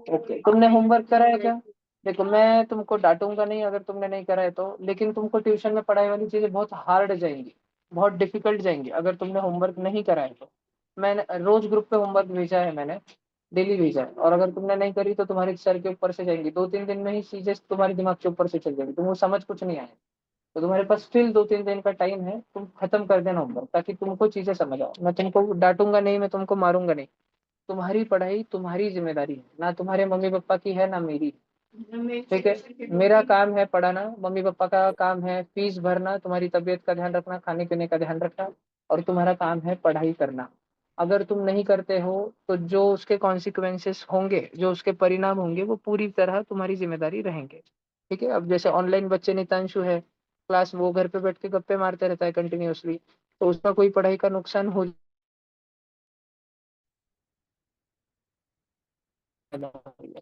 Okay, तुमने homework करा है क्या? देखो, मैं तुमको डांटूंगा नहीं अगर तुमने नहीं करा है तो, लेकिन तुमको ट्यूशन में पढ़ाई वाली चीजें बहुत हार्ड जाएंगी, बहुत डिफिकल्ट जाएंगी अगर तुमने होमवर्क नहीं करा है तो। मैंने रोज ग्रुप पे होमवर्क भेजा है, मैंने डेली भेजा है, और अगर तुमने नहीं करी तो तुम्हारे सर के ऊपर से जाएंगी, 2-3 दिन में ही चीजें तुम्हारे दिमाग के ऊपर से चल जाएंगी, तुमको समझ कुछ नहीं आए। तो तुम्हारे पास स्टिल 2-3 दिन का टाइम है, तुम खत्म कर देना होमवर्क ताकि तुमको चीजें समझ आओ। मैं तुमको डांटूंगा नहीं, मैं तुमको मारूंगा नहीं। तुम्हारी पढ़ाई तुम्हारी जिम्मेदारी है, ना तुम्हारे मम्मी पापा की है ना मेरी। ठीक है, मेरा काम है पढ़ाना, मम्मी पापा का काम है फीस भरना, तुम्हारी तबीयत का ध्यान रखना, खाने पीने का ध्यान रखना, और तुम्हारा काम है पढ़ाई करना। अगर तुम नहीं करते हो तो जो उसके कॉन्सिक्वेंसेस होंगे, जो उसके परिणाम होंगे, वो पूरी तरह तुम्हारी जिम्मेदारी रहेंगे। ठीक है, अब जैसे ऑनलाइन बच्चे नितांशु है, क्लास वो घर पे बैठ के गप्पे मारते रहता है कंटिन्यूअसली, तो उसका कोई पढ़ाई का नुकसान हो जाएगा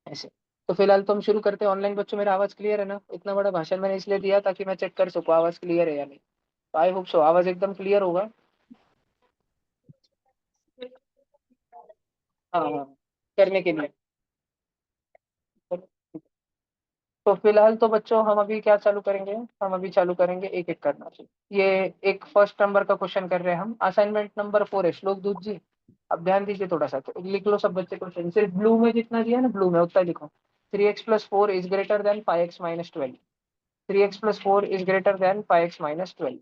ऐसे। तो फिलहाल तो हम शुरू करते हैं ऑनलाइन बच्चों। मेरा आवाज क्लियर है ना? इतना बड़ा भाषण मैंने इसलिए दिया ताकि मैं चेक कर सकूँ आवाज क्लियर है या नहीं। तो आई होप सो आवाज एकदम क्लियर होगा। हाँ हाँ, करने के लिए। तो फिलहाल तो बच्चों हम अभी क्या चालू करेंगे? हम अभी चालू करेंगे एक एक करना। ये एक फर्स्ट नंबर का क्वेश्चन कर रहे हैं हम, असाइनमेंट नंबर 4 है, श्लोक दूत जी। अब ध्यान दीजिए थोड़ा सा, तो लिख लो सब बच्चे क्वेश्चन, सिर्फ ब्लू में जितना दिया है ना, ब्लू में उतना ही लिखो। 3x + 4 is greater then 5x - 12। 3x + 4 is greater then 5x - 12।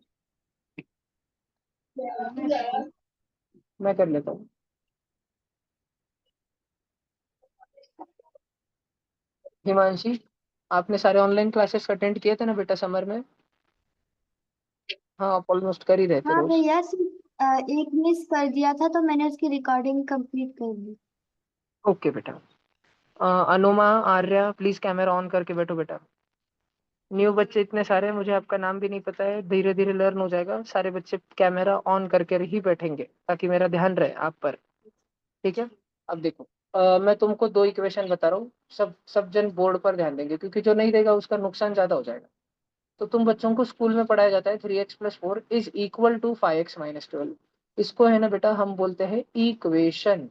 मैं कर लेता हूँ। हिमांशी, आपने सारे ऑनलाइन क्लासेस अटेंड किए थे ना बेटा समर में? हाँ, आप ऑलमोस्ट कर ही रहे थे हाँ रोज। भैया, सिर्फ एक मिस कर दिया था तो मैंने उसकी रिकॉर्डिंग कंप्लीट कर दी। ओके बेटा। अनुमा, आर्या, प्लीज कैमरा ऑन करके बैठो बेटा। न्यू बच्चे इतने सारे हैं, मुझे आपका नाम भी नहीं पता है, धीरे धीरे लर्न हो जाएगा। सारे बच्चे कैमरा ऑन करके ही बैठेंगे ताकि मेरा ध्यान रहे आप पर। ठीक है। अब देखो, मैं तुमको दो इक्वेशन बता रहा हूँ, सब सब जन बोर्ड पर ध्यान देंगे क्योंकि जो नहीं देगा उसका नुकसान ज्यादा हो जाएगा। तो तुम बच्चों को स्कूल में पढ़ाया जाता है 3x + 4 is equal to 5x - 12। इसको है ना बेटा हम बोलते हैं इक्वेशन,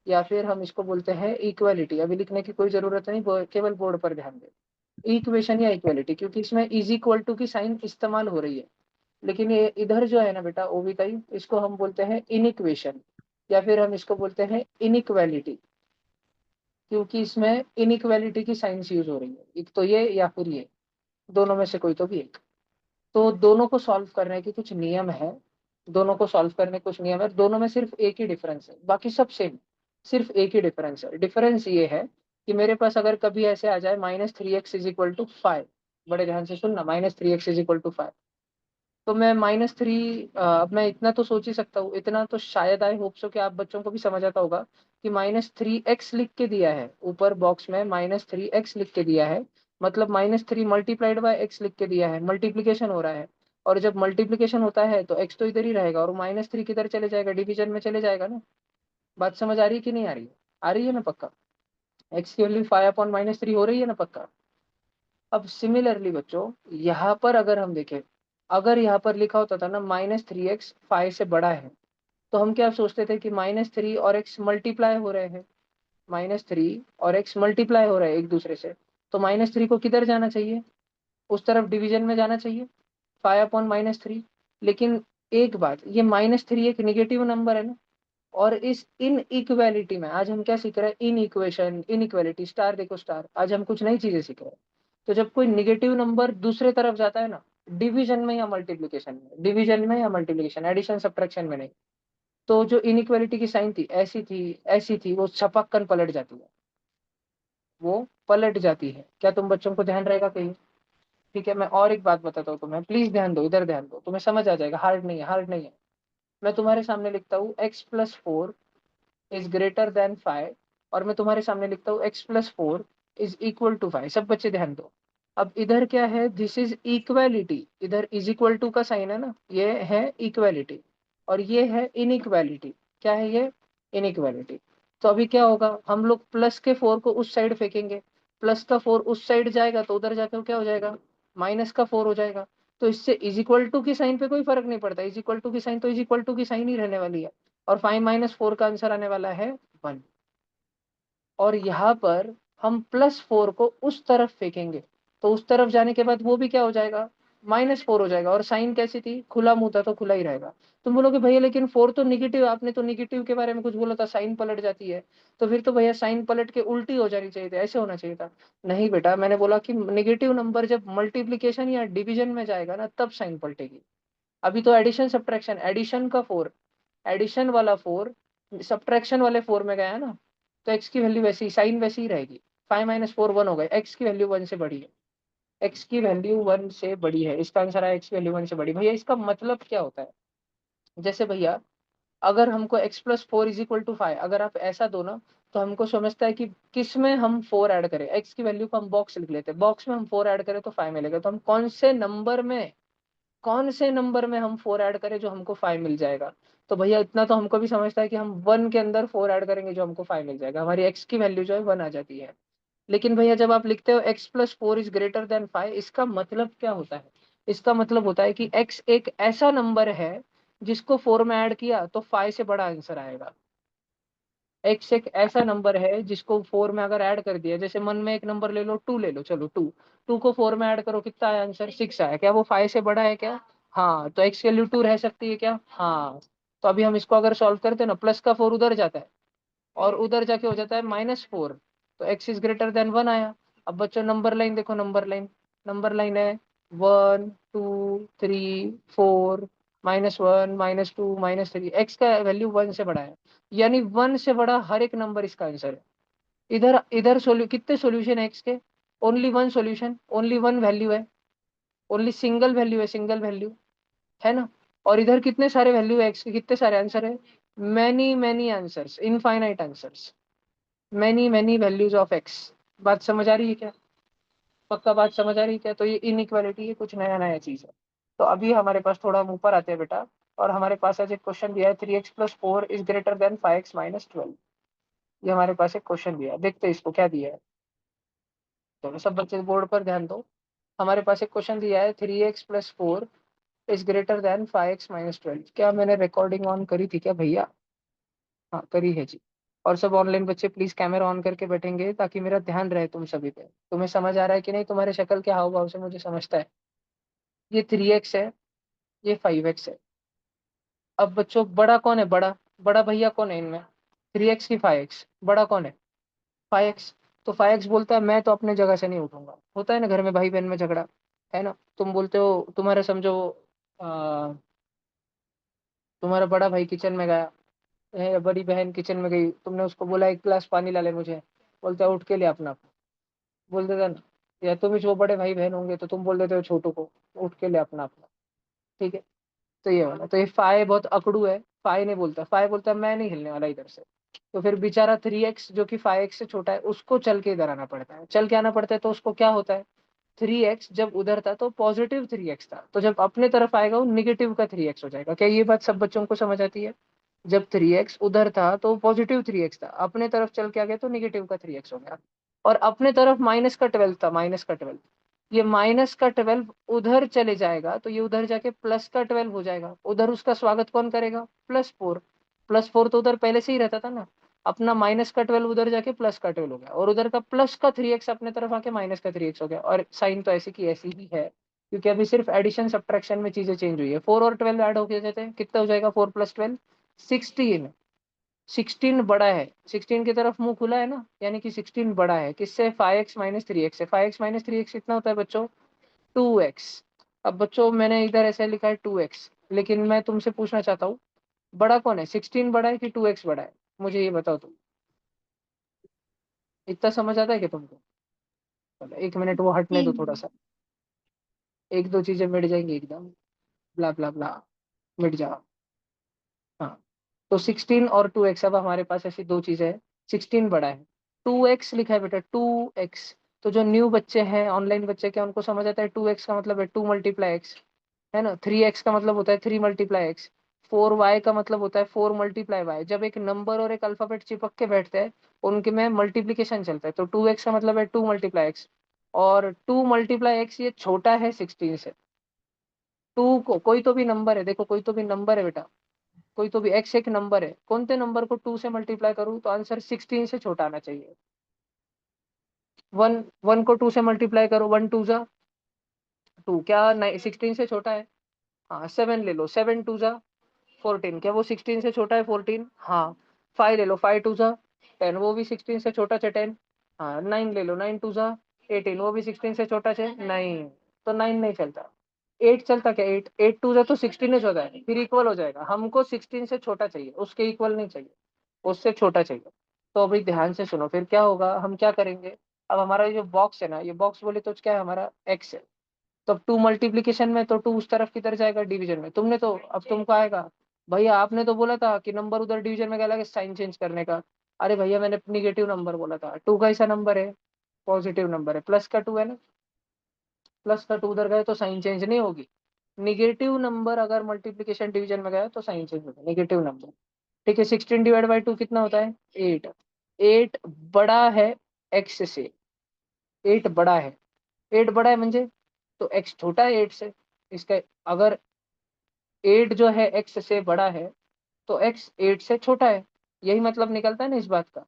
या फिर हम इसको बोलते हैं इक्वालिटी। अभी लिखने की कोई जरूरत नहीं, केवल बोर्ड पर ध्यान दे। इक्वेशन या इक्वालिटी, क्योंकि इसमें इज इक्वल टू की साइन इस्तेमाल हो रही है। लेकिन ये इधर जो है ना बेटा ओविताई, इसको हम बोलते हैं इनइक्वेशन, या फिर हम इसको बोलते हैं इनइक्वालिटी, क्योंकि इसमें इनइक्वालिटी की साइंस यूज हो रही है। एक तो ये या फिर ये, दोनों में से कोई तो भी एक। तो दोनों को सॉल्व करने के कुछ नियम है, दोनों को सॉल्व करने के कुछ नियम है, दोनों में सिर्फ एक ही डिफरेंस है, बाकी सब सेम। सिर्फ एक ही डिफरेंस है, डिफरेंस ये है कि मेरे पास अगर कभी ऐसे आ जाए -3x = 5, बड़े ध्यान से सुनना, -3x = 5, तो मैं -3, अब मैं इतना तो सोच ही सकता हूँ, इतना तो शायद आई होप सो कि आप बच्चों को भी समझ आता होगा कि -3x लिख के दिया है ऊपर बॉक्स में, -3x लिख के दिया है, मतलब -3 × x लिख के दिया है, मल्टीप्लीकेशन हो रहा है। और जब मल्टीप्लीकेशन होता है तो x तो इधर ही रहेगा और -3 किधर चले जाएगा, डिवीजन में चले जाएगा ना। बात समझ आ रही है कि नहीं आ रही है? आ रही है ना पक्का? x की वैल्यू 5/-3 हो रही है ना पक्का? अब सिमिलरली बच्चों, यहाँ पर अगर हम देखें, अगर यहाँ पर लिखा होता था ना -3x 5 से बड़ा है, तो हम क्या सोचते थे कि -3 और x मल्टीप्लाई हो रहे हैं, -3 और x मल्टीप्लाई हो रहे हैं एक दूसरे से, तो -3 को किधर जाना चाहिए? उस तरफ डिवीजन में जाना चाहिए, 5/-3। लेकिन एक बात, ये -3 एक निगेटिव नंबर है ना, और इस इन इक्वेलिटी में आज हम क्या सीख रहे हैं? In equation, in equality, star देखो स्टार, आज हम कुछ नई चीजें सीख रहे हैं। तो जब कोई निगेटिव नंबर दूसरे तरफ जाता है ना, डिवीजन में या मल्टीप्लीकेशन में, डिवीजन में या मल्टीप्लीकेशन, एडिशन सब्ट्रैक्शन में नहीं, तो जो इनइक्वालिटी की साइन थी, ऐसी थी, वो छपक्कन पलट जाती है, वो पलट जाती है। क्या तुम बच्चों को ध्यान रहेगा कहीं? ठीक है, मैं और एक बात बताता हूँ तुम्हें, प्लीज ध्यान दो, इधर ध्यान दो, तुम्हें समझ आ जाएगा, हार्ड नहीं है, हार्ड नहीं है। मैं तुम्हारे सामने लिखता हूँ x + 4 इज ग्रेटर देन 5, और मैं तुम्हारे सामने लिखता हूँ x + 4 इज इक्वल टू 5। सब बच्चे ध्यान दो। अब इधर क्या है? दिस इज इक्वालिटी, इधर इज इक्वल टू का साइन है ना, ये है इक्वालिटी, और ये है इनइक्वालिटी। क्या है ये? इनइक्वालिटी। तो अभी क्या होगा, हम लोग +4 को उस साइड फेंकेंगे, +4 उस साइड जाएगा तो उधर जाकर क्या हो जाएगा? -4 हो जाएगा। तो इससे इज इक्वल टू की साइन पे कोई फर्क नहीं पड़ता, इज इक्वल टू की साइन तो इज इक्वल टू की साइन ही रहने वाली है। और 5 - 4 का आंसर आने वाला है 1। और यहाँ पर हम +4 को उस तरफ फेंकेंगे, तो उस तरफ जाने के बाद वो भी क्या हो जाएगा, -4 हो जाएगा। और साइन कैसी थी, खुला मुंह था तो खुला ही रहेगा। तुम बोलोगे भैया लेकिन 4 तो निगेटिव, आपने तो निगेटिव के बारे में कुछ बोला था, साइन पलट जाती है। तो फिर तो भैया साइन पलट के उल्टी हो जानी चाहिए थी, ऐसे होना चाहिए था। नहीं बेटा, मैंने बोला कि निगेटिव नंबर जब मल्टीप्लीकेशन या डिवीजन में जाएगा ना, तब साइन पलटेगी। अभी तो एडिशन सब्ट्रैक्शन, एडिशन का 4, एडिशन वाला 4 सब्ट्रैक्शन वाले 4 में गया है ना, तो एक्स की वैल्यू वैसी, साइन वैसी ही रहेगी। 5 - 4 1 हो गए, एक्स की वैल्यू 1 से बड़ी है, एक्स की वैल्यू 1 से बड़ी है, इसका आंसर है एक्स की वैल्यू 1 से बड़ी। भैया इसका मतलब क्या होता है, जैसे भैया अगर हमको x + 4 = 5, अगर आप ऐसा दो ना, तो हमको समझता है कि किस में हम 4 ऐड करें। एक्स की वैल्यू को हम बॉक्स लिख लेते हैं, बॉक्स में हम 4 ऐड करें तो 5 मिलेगा, तो हम कौन से नंबर में हम 4 ऐड करें जो हमको 5 मिल जाएगा। तो भैया इतना तो हमको भी समझता है कि हम 1 के अंदर 4 ऐड करेंगे जो हमको 5 मिल जाएगा, हमारी एक्स की वैल्यू जो है 1 आ जाती है। लेकिन भैया जब आप लिखते हो x + 4 > 5, इसका मतलब क्या होता है, इसका मतलब होता है कि x एक ऐसा नंबर है जिसको 4 में ऐड किया तो 5 से बड़ा आंसर आएगा। एक्स एक ऐसा नंबर है जिसको 4 में अगर ऐड कर दिया, जैसे मन में एक नंबर ले लो, 2 ले लो, चलो 2, 2 को 4 में ऐड करो, कितना आया आंसर, 6 आया। क्या वो 5 से बड़ा है क्या, हाँ, तो एक्स की वैल्यू 2 रह सकती है क्या, हाँ। तो अभी हम इसको अगर सॉल्व करते हैं ना, प्लस का 4 उधर जाता है और उधर जाके हो जाता है -4, तो x > 1 आया। अब बच्चों नंबर लाइन देखो, नंबर लाइन है 1 2 3 4, -1 -2 -3, एक्स का वैल्यू 1 से बड़ा है, यानी 1 से बड़ा हर एक नंबर इसका आंसर है। इधर इधर कितने सॉल्यूशन है एक्स के, ओनली 1 सॉल्यूशन, ओनली 1 वैल्यू है, ओनली सिंगल वैल्यू है, सिंगल वैल्यू है ना। और इधर कितने सारे वैल्यू है एक्स के, कितने सारे आंसर है, many many answers, infinite answers, many many values of x. बात समझ आ रही है क्या, पक्का बात समझ आ रही है क्या। तो ये इनइक्वालिटी है, कुछ नया नया चीज है। तो अभी हमारे पास थोड़ा हम ऊपर आते हैं बेटा, और हमारे पास आज एक क्वेश्चन दिया है, 3x + 4 > 5x - 12। ये हमारे पास एक क्वेश्चन दिया है, देखते हैं इसको क्या दिया है। तो सब बच्चे बोर्ड पर ध्यान दो, हमारे पास एक क्वेश्चन दिया है, 3x + 4 > 5x - 12। क्या मैंने रिकॉर्डिंग ऑन करी थी क्या भैया, हाँ करी है जी। और सब ऑनलाइन बच्चे प्लीज कैमरा ऑन करके बैठेंगे ताकि मेरा ध्यान रहे तुम सभी पे। तुम्हें समझ आ रहा है कि नहीं, तुम्हारे शक्ल के हाव भाव से मुझे समझता है। ये 3x है, ये 5x है। अब बच्चों बड़ा कौन है, बड़ा बड़ा भैया कौन है इनमें, 3x की 5x, बड़ा कौन है 5x। तो 5x बोलता है मैं तो अपने जगह से नहीं उठूंगा, होता है ना घर में भाई बहन में झगड़ा, है ना। तुम बोलते हो, तुम्हारे समझो आ, तुम्हारा बड़ा भाई किचन में गया, बड़ी बहन किचन में गई, तुमने उसको बोला 1 गिलास पानी ला ले मुझे, बोलता है उठ के ले अपना, बोल देता ना। या तुम ही जो बड़े भाई बहन होंगे तो तुम बोल देते हो छोटू को उठ के ले अपना अपना, ठीक है। तो ये वाला, तो ये फाय बहुत अकड़ू है, फाय नहीं बोलता, फाय बोलता है मैं नहीं हिलने वाला इधर से। तो फिर बेचारा 3x जो कि 5x से छोटा है, उसको चल के इधर आना पड़ता है, चल के आना पड़ता है। तो उसको क्या होता है, 3x जब उधर था तो पॉजिटिव 3x था, तो जब अपने तरफ आएगा वो निगेटिव का 3x हो जाएगा। क्या ये बात सब बच्चों को समझ आती है, जब 3x उधर था तो पॉजिटिव 3x था, अपने तरफ चल के आ गया तो निगेटिव का 3x हो गया। और अपने तरफ -का 12 था, -का 12, ये -का 12 उधर चले जाएगा तो ये उधर जाके +का 12 हो जाएगा। उधर उसका स्वागत कौन करेगा, +4, +4 तो उधर पहले से ही रहता था ना, अपना -का 12 उधर जाके +का 12 हो गया, और उधर का +का 3x अपने तरफ आके -का 3x हो गया। और साइन तो ऐसी की ऐसी ही है, क्योंकि अभी सिर्फ एडिशन सब्ट्रैक्शन में चीजें चेंज हुई है। 4 और 12 ऐड हो जाते हैं, कितना हो जाएगा, 4 + 12 16। 16 बड़ा है, 16 की तरफ मुंह खुला है ना, यानी कि 16 बड़ा है किससे, 5x - 3x से। 5x - 3x कितना होता है बच्चों, 2x। अब बच्चों मैंने इधर ऐसे लिखा है 2x, लेकिन मैं तुमसे पूछना चाहता हूँ बड़ा कौन है, 16 बड़ा है कि 2x बड़ा है, मुझे ये बताओ तुम। इतना समझ आता है कि तुमको, चलो 1 मिनट वो हटने जी दो थोड़ा सा, एक दो चीजें मिट जाएंगी एकदम, ब्ला ब्ला ब्ला, मिट जाओ। हाँ, तो 16 और 2x, अब हमारे पास ऐसी दो चीजें हैं, 16 बड़ा है, 2x लिखा है बेटा, 2x। तो जो न्यू बच्चे हैं, ऑनलाइन बच्चे, क्या उनको समझ आता है 2x का मतलब है 2 × x, है ना। 3x का मतलब होता है 3 × x, 4y का मतलब होता है 4 × y। जब एक नंबर और एक अल्फाबेट चिपक के बैठते हैं, उनके में मल्टीप्लीकेशन चलता है, तो 2x का मतलब है 2 × x, और 2 × x ये छोटा है 16 से। 2 को कोई तो भी नंबर है, देखो कोई तो भी नंबर है बेटा, कोई तो भी x एक नंबर है, कोणते नंबर को 2 से मल्टीप्लाई करूं तो आंसर 16 से छोटा आना चाहिए। 1 को 2 से मल्टीप्लाई करो, 1 2 क्या 16 से छोटा है? हाँ 7 ले लो, 7 2 14, क्या वो 16 से छोटा है 14? हाँ 5 ले लो, 5 2 10, वो भी 16 से छोटा है 10। हाँ 9 ले लो, 9 2 18, वो भी 16 से छोटा है नहीं, तो 9 नहीं चलता। 8 चलता क्या? 8 8 2 तो 16 ही होता है, फिर इक्वल हो जाएगा। हमको 16 से छोटा चाहिए, उसके इक्वल नहीं चाहिए, उससे छोटा चाहिए। तो अभी ध्यान से सुनो, फिर क्या होगा, हम क्या करेंगे। अब हमारा ये जो बॉक्स है ना, ये बॉक्स बोले तो क्या है हमारा, एक्स है। तो अब 2 मल्टीप्लीकेशन में तो 2 उस तरफ किधर जाएगा, डिवीजन में। तुमने तो अब तुमको आएगा, भैया आपने तो बोला था कि नंबर उधर डिवीजन में क्या लगे साइन चेंज करने का। अरे भैया मैंने निगेटिव नंबर बोला था, 2 कैसा नंबर है, पॉजिटिव नंबर है, प्लस का 2 है ना, प्लस का 2 उधर गए तो साइन चेंज नहीं होगी। निगेटिव नंबर अगर मल्टीप्लीकेशन डिवीजन में गया तो साइन चेंज होगा, निगेटिव नंबर। ठीक है, 16 डिवाइड बाई 2 कितना होता है? 8। 8 बड़ा है एक्स से, 8 बड़ा है। 8 बड़ा है म्हणजे तो एक्स छोटा है 8 से। इसका अगर 8 जो है एक्स से बड़ा है तो एक्स 8 से छोटा है, यही मतलब निकलता है ना इस बात का।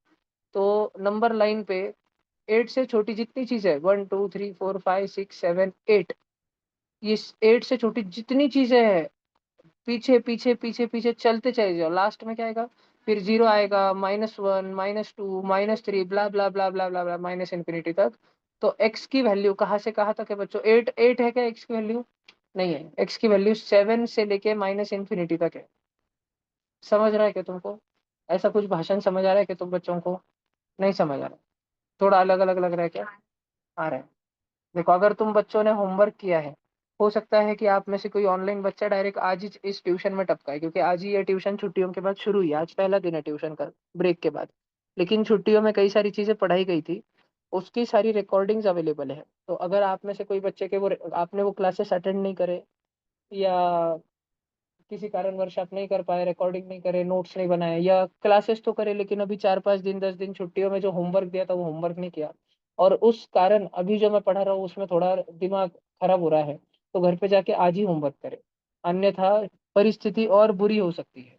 तो नंबर लाइन पे 8 से छोटी जितनी चीज है, 1 2 3 4 5 6 7 8, ये 8 से छोटी जितनी चीजें हैं, पीछे पीछे पीछे पीछे चलते चले जाओ, लास्ट में क्या आएगा, फिर जीरो आएगा, -1 -2 -3 ब्ला ब्ला ब्ला ब्ला ब्ला ब्ला माइनस इन्फिनिटी तक। तो एक्स की वैल्यू कहाँ से कहाँ तक है बच्चों? 8 8 है क्या एक्स की वैल्यू? नहीं है, एक्स की वैल्यू 7 से लेके माइनस इन्फिनिटी तक है। समझ रहा है क्या तुमको? ऐसा कुछ भाषण समझ आ रहा है कि तुम बच्चों को नहीं समझ आ रहा? थोड़ा अलग अलग लग रहा है क्या? आ रहा है। देखो अगर तुम बच्चों ने होमवर्क किया है, हो सकता है कि आप में से कोई ऑनलाइन बच्चा डायरेक्ट आज ही इस ट्यूशन में टपका है, क्योंकि आज ही ये ट्यूशन छुट्टियों के बाद शुरू हुई है, आज पहला दिन है ट्यूशन का ब्रेक के बाद। लेकिन छुट्टियों में कई सारी चीजें पढ़ाई गई थी, उसकी सारी रिकॉर्डिंग्स अवेलेबल है। तो अगर आप में से कोई बच्चे के वो आपने वो क्लासेस अटेंड नहीं करे, या किसी कारणवश आप नहीं कर पाए, रिकॉर्डिंग नहीं करे, नोट्स नहीं बनाए, या क्लासेस तो करे लेकिन अभी 4 5 दिन 10 दिन छुट्टियों में जो होमवर्क दिया था वो होमवर्क नहीं किया, और उस कारण अभी जो मैं पढ़ा रहा हूँ उसमें थोड़ा दिमाग खराब हो रहा है, तो घर पे जाके आज ही होमवर्क करे, अन्यथा परिस्थिति और बुरी हो सकती है।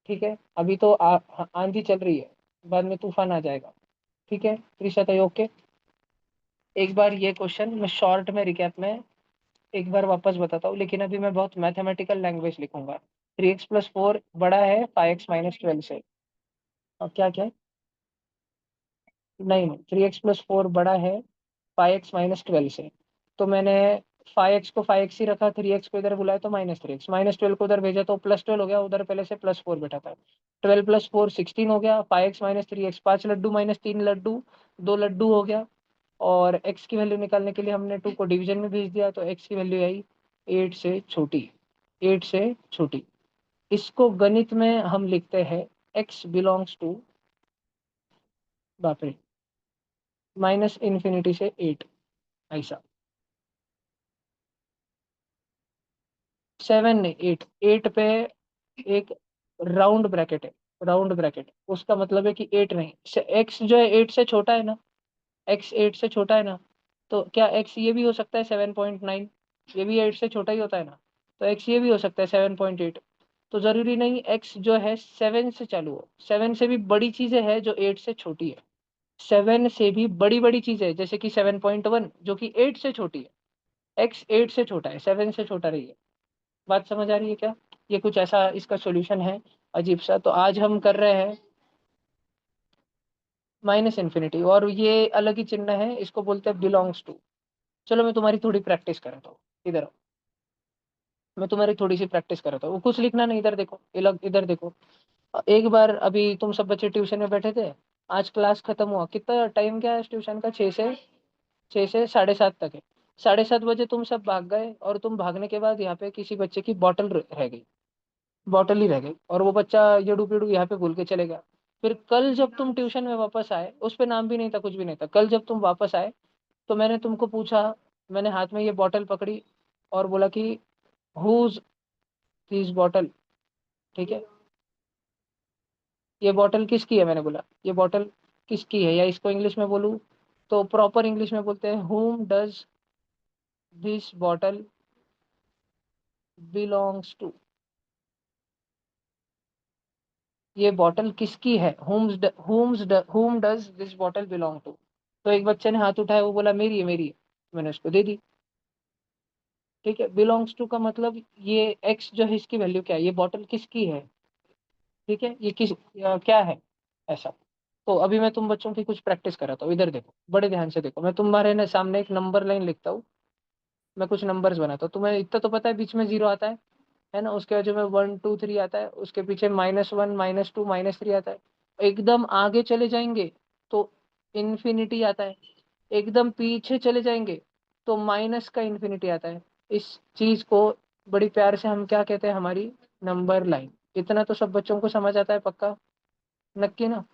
ठीक है, अभी तो आंधी चल रही है, बाद में तूफान आ जाएगा। ठीक है त्रिशा, ओके। एक बार ये क्वेश्चन मैं शॉर्ट में रिकैप में एक बार वापस बताता हूँ, लेकिन अभी मैं बहुत मैथमेटिकल लैंग्वेज लिखूंगा। 3x + 4 बड़ा है 5x - 12 से। और क्या क्या? नहीं नहीं, 3x + 4 बड़ा है 5x - 12 से। तो मैंने 5x को 5x ही रखा, 3x को इधर बुलाया तो -3x, -12 को उधर भेजा तो +12 हो गया, उधर पहले से +4 बैठा था। 12 + 4 16 हो गया, 5x - 3x 5 लड्डू -3 लड्डू 2 लड्डू हो गया। और x की वैल्यू निकालने के लिए हमने 2 को डिवीजन में भेज दिया, तो x की वैल्यू आई 8 से छोटी, 8 से छोटी। इसको गणित में हम लिखते हैं x बिलोंग्स टू, बाप रे, -∞ से 8, ऐसा। 7 नहीं, 8, 8 पे एक राउंड ब्रैकेट है, राउंड ब्रैकेट, उसका मतलब है कि 8 नहीं, एक्स जो है 8 से छोटा है ना, एक्स 8 से छोटा है ना, तो क्या एक्स ये भी हो सकता है 7.9, ये भी 8 से छोटा ही होता है ना, तो एक्स ये भी हो सकता है 7.8। तो जरूरी नहीं एक्स जो है 7 से चालू हो, 7 से भी बड़ी चीजें हैं जो 8 से छोटी है, 7 से भी बड़ी बड़ी चीजें जैसे कि 7.1 जो कि 8 से छोटी है। एक्स 8 से छोटा है, 7 से छोटा रही है। बात समझ आ रही है क्या? ये कुछ ऐसा इसका सॉल्यूशन है अजीब सा। तो आज हम कर रहे हैं -∞, और ये अलग ही चिन्ह है, इसको बोलते हैं बिलोंग्स टू। चलो मैं तुम्हारी थोड़ी प्रैक्टिस कराता हूँ, इधर आओ। मैं तुम्हारी थोड़ी सी प्रैक्टिस कराता हूँ, कुछ लिखना नहीं, इधर देखो, इधर देखो। एक बार अभी तुम सब बच्चे ट्यूशन में बैठे थे, आज क्लास खत्म हुआ, कितना टाइम क्या है ट्यूशन का, 6 से 7:30 तक है। 7:30 बजे तुम सब भाग गए, और तुम भागने के बाद यहाँ पे किसी बच्चे की बॉटल रह गई, बॉटल ही रह गई, और वो बच्चा यड़ू पिड़ू यहाँ पे भूल के चले गया। फिर कल जब तुम ट्यूशन में वापस आए, उस पे नाम भी नहीं था, कुछ भी नहीं था, कल जब तुम वापस आए तो मैंने तुमको पूछा, मैंने हाथ में ये बॉटल पकड़ी और बोला कि हुज दिस बॉटल, ठीक है, ये बॉटल किसकी है, मैंने बोला ये बॉटल किसकी है, या इसको इंग्लिश में बोलूँ तो प्रॉपर इंग्लिश में बोलते हैं whom does this bottle belongs to। ये बॉटल किसकी है, whom does this bottle belong to। तो एक बच्चे ने हाथ उठाया, वो बोला मेरी है मेरी है, मैंने उसको दे दी। ठीक है, बिलोंग्स टू का मतलब ये एक्स जो है इसकी वैल्यू क्या है, ये बॉटल किसकी है। ठीक है, ये क्या है ऐसा। तो अभी मैं तुम बच्चों की कुछ प्रैक्टिस कराता हूँ, इधर देखो बड़े ध्यान से देखो। मैं तुम्हारे ना सामने एक नंबर लाइन लिखता हूँ, मैं कुछ नंबर्स बनाता हूँ। तुम्हें इतना तो पता है बीच में जीरो आता है ना, उसके बाद में 1 2 3 आता है, उसके पीछे -1 -2 -3 आता है। एकदम आगे चले जाएंगे तो इन्फिनिटी आता है, एकदम पीछे चले जाएंगे तो माइनस का इन्फिनिटी आता है। इस चीज को बड़ी प्यार से हम क्या कहते हैं, हमारी नंबर लाइन। इतना तो सब बच्चों को समझ आता है पक्का, नक्की ना।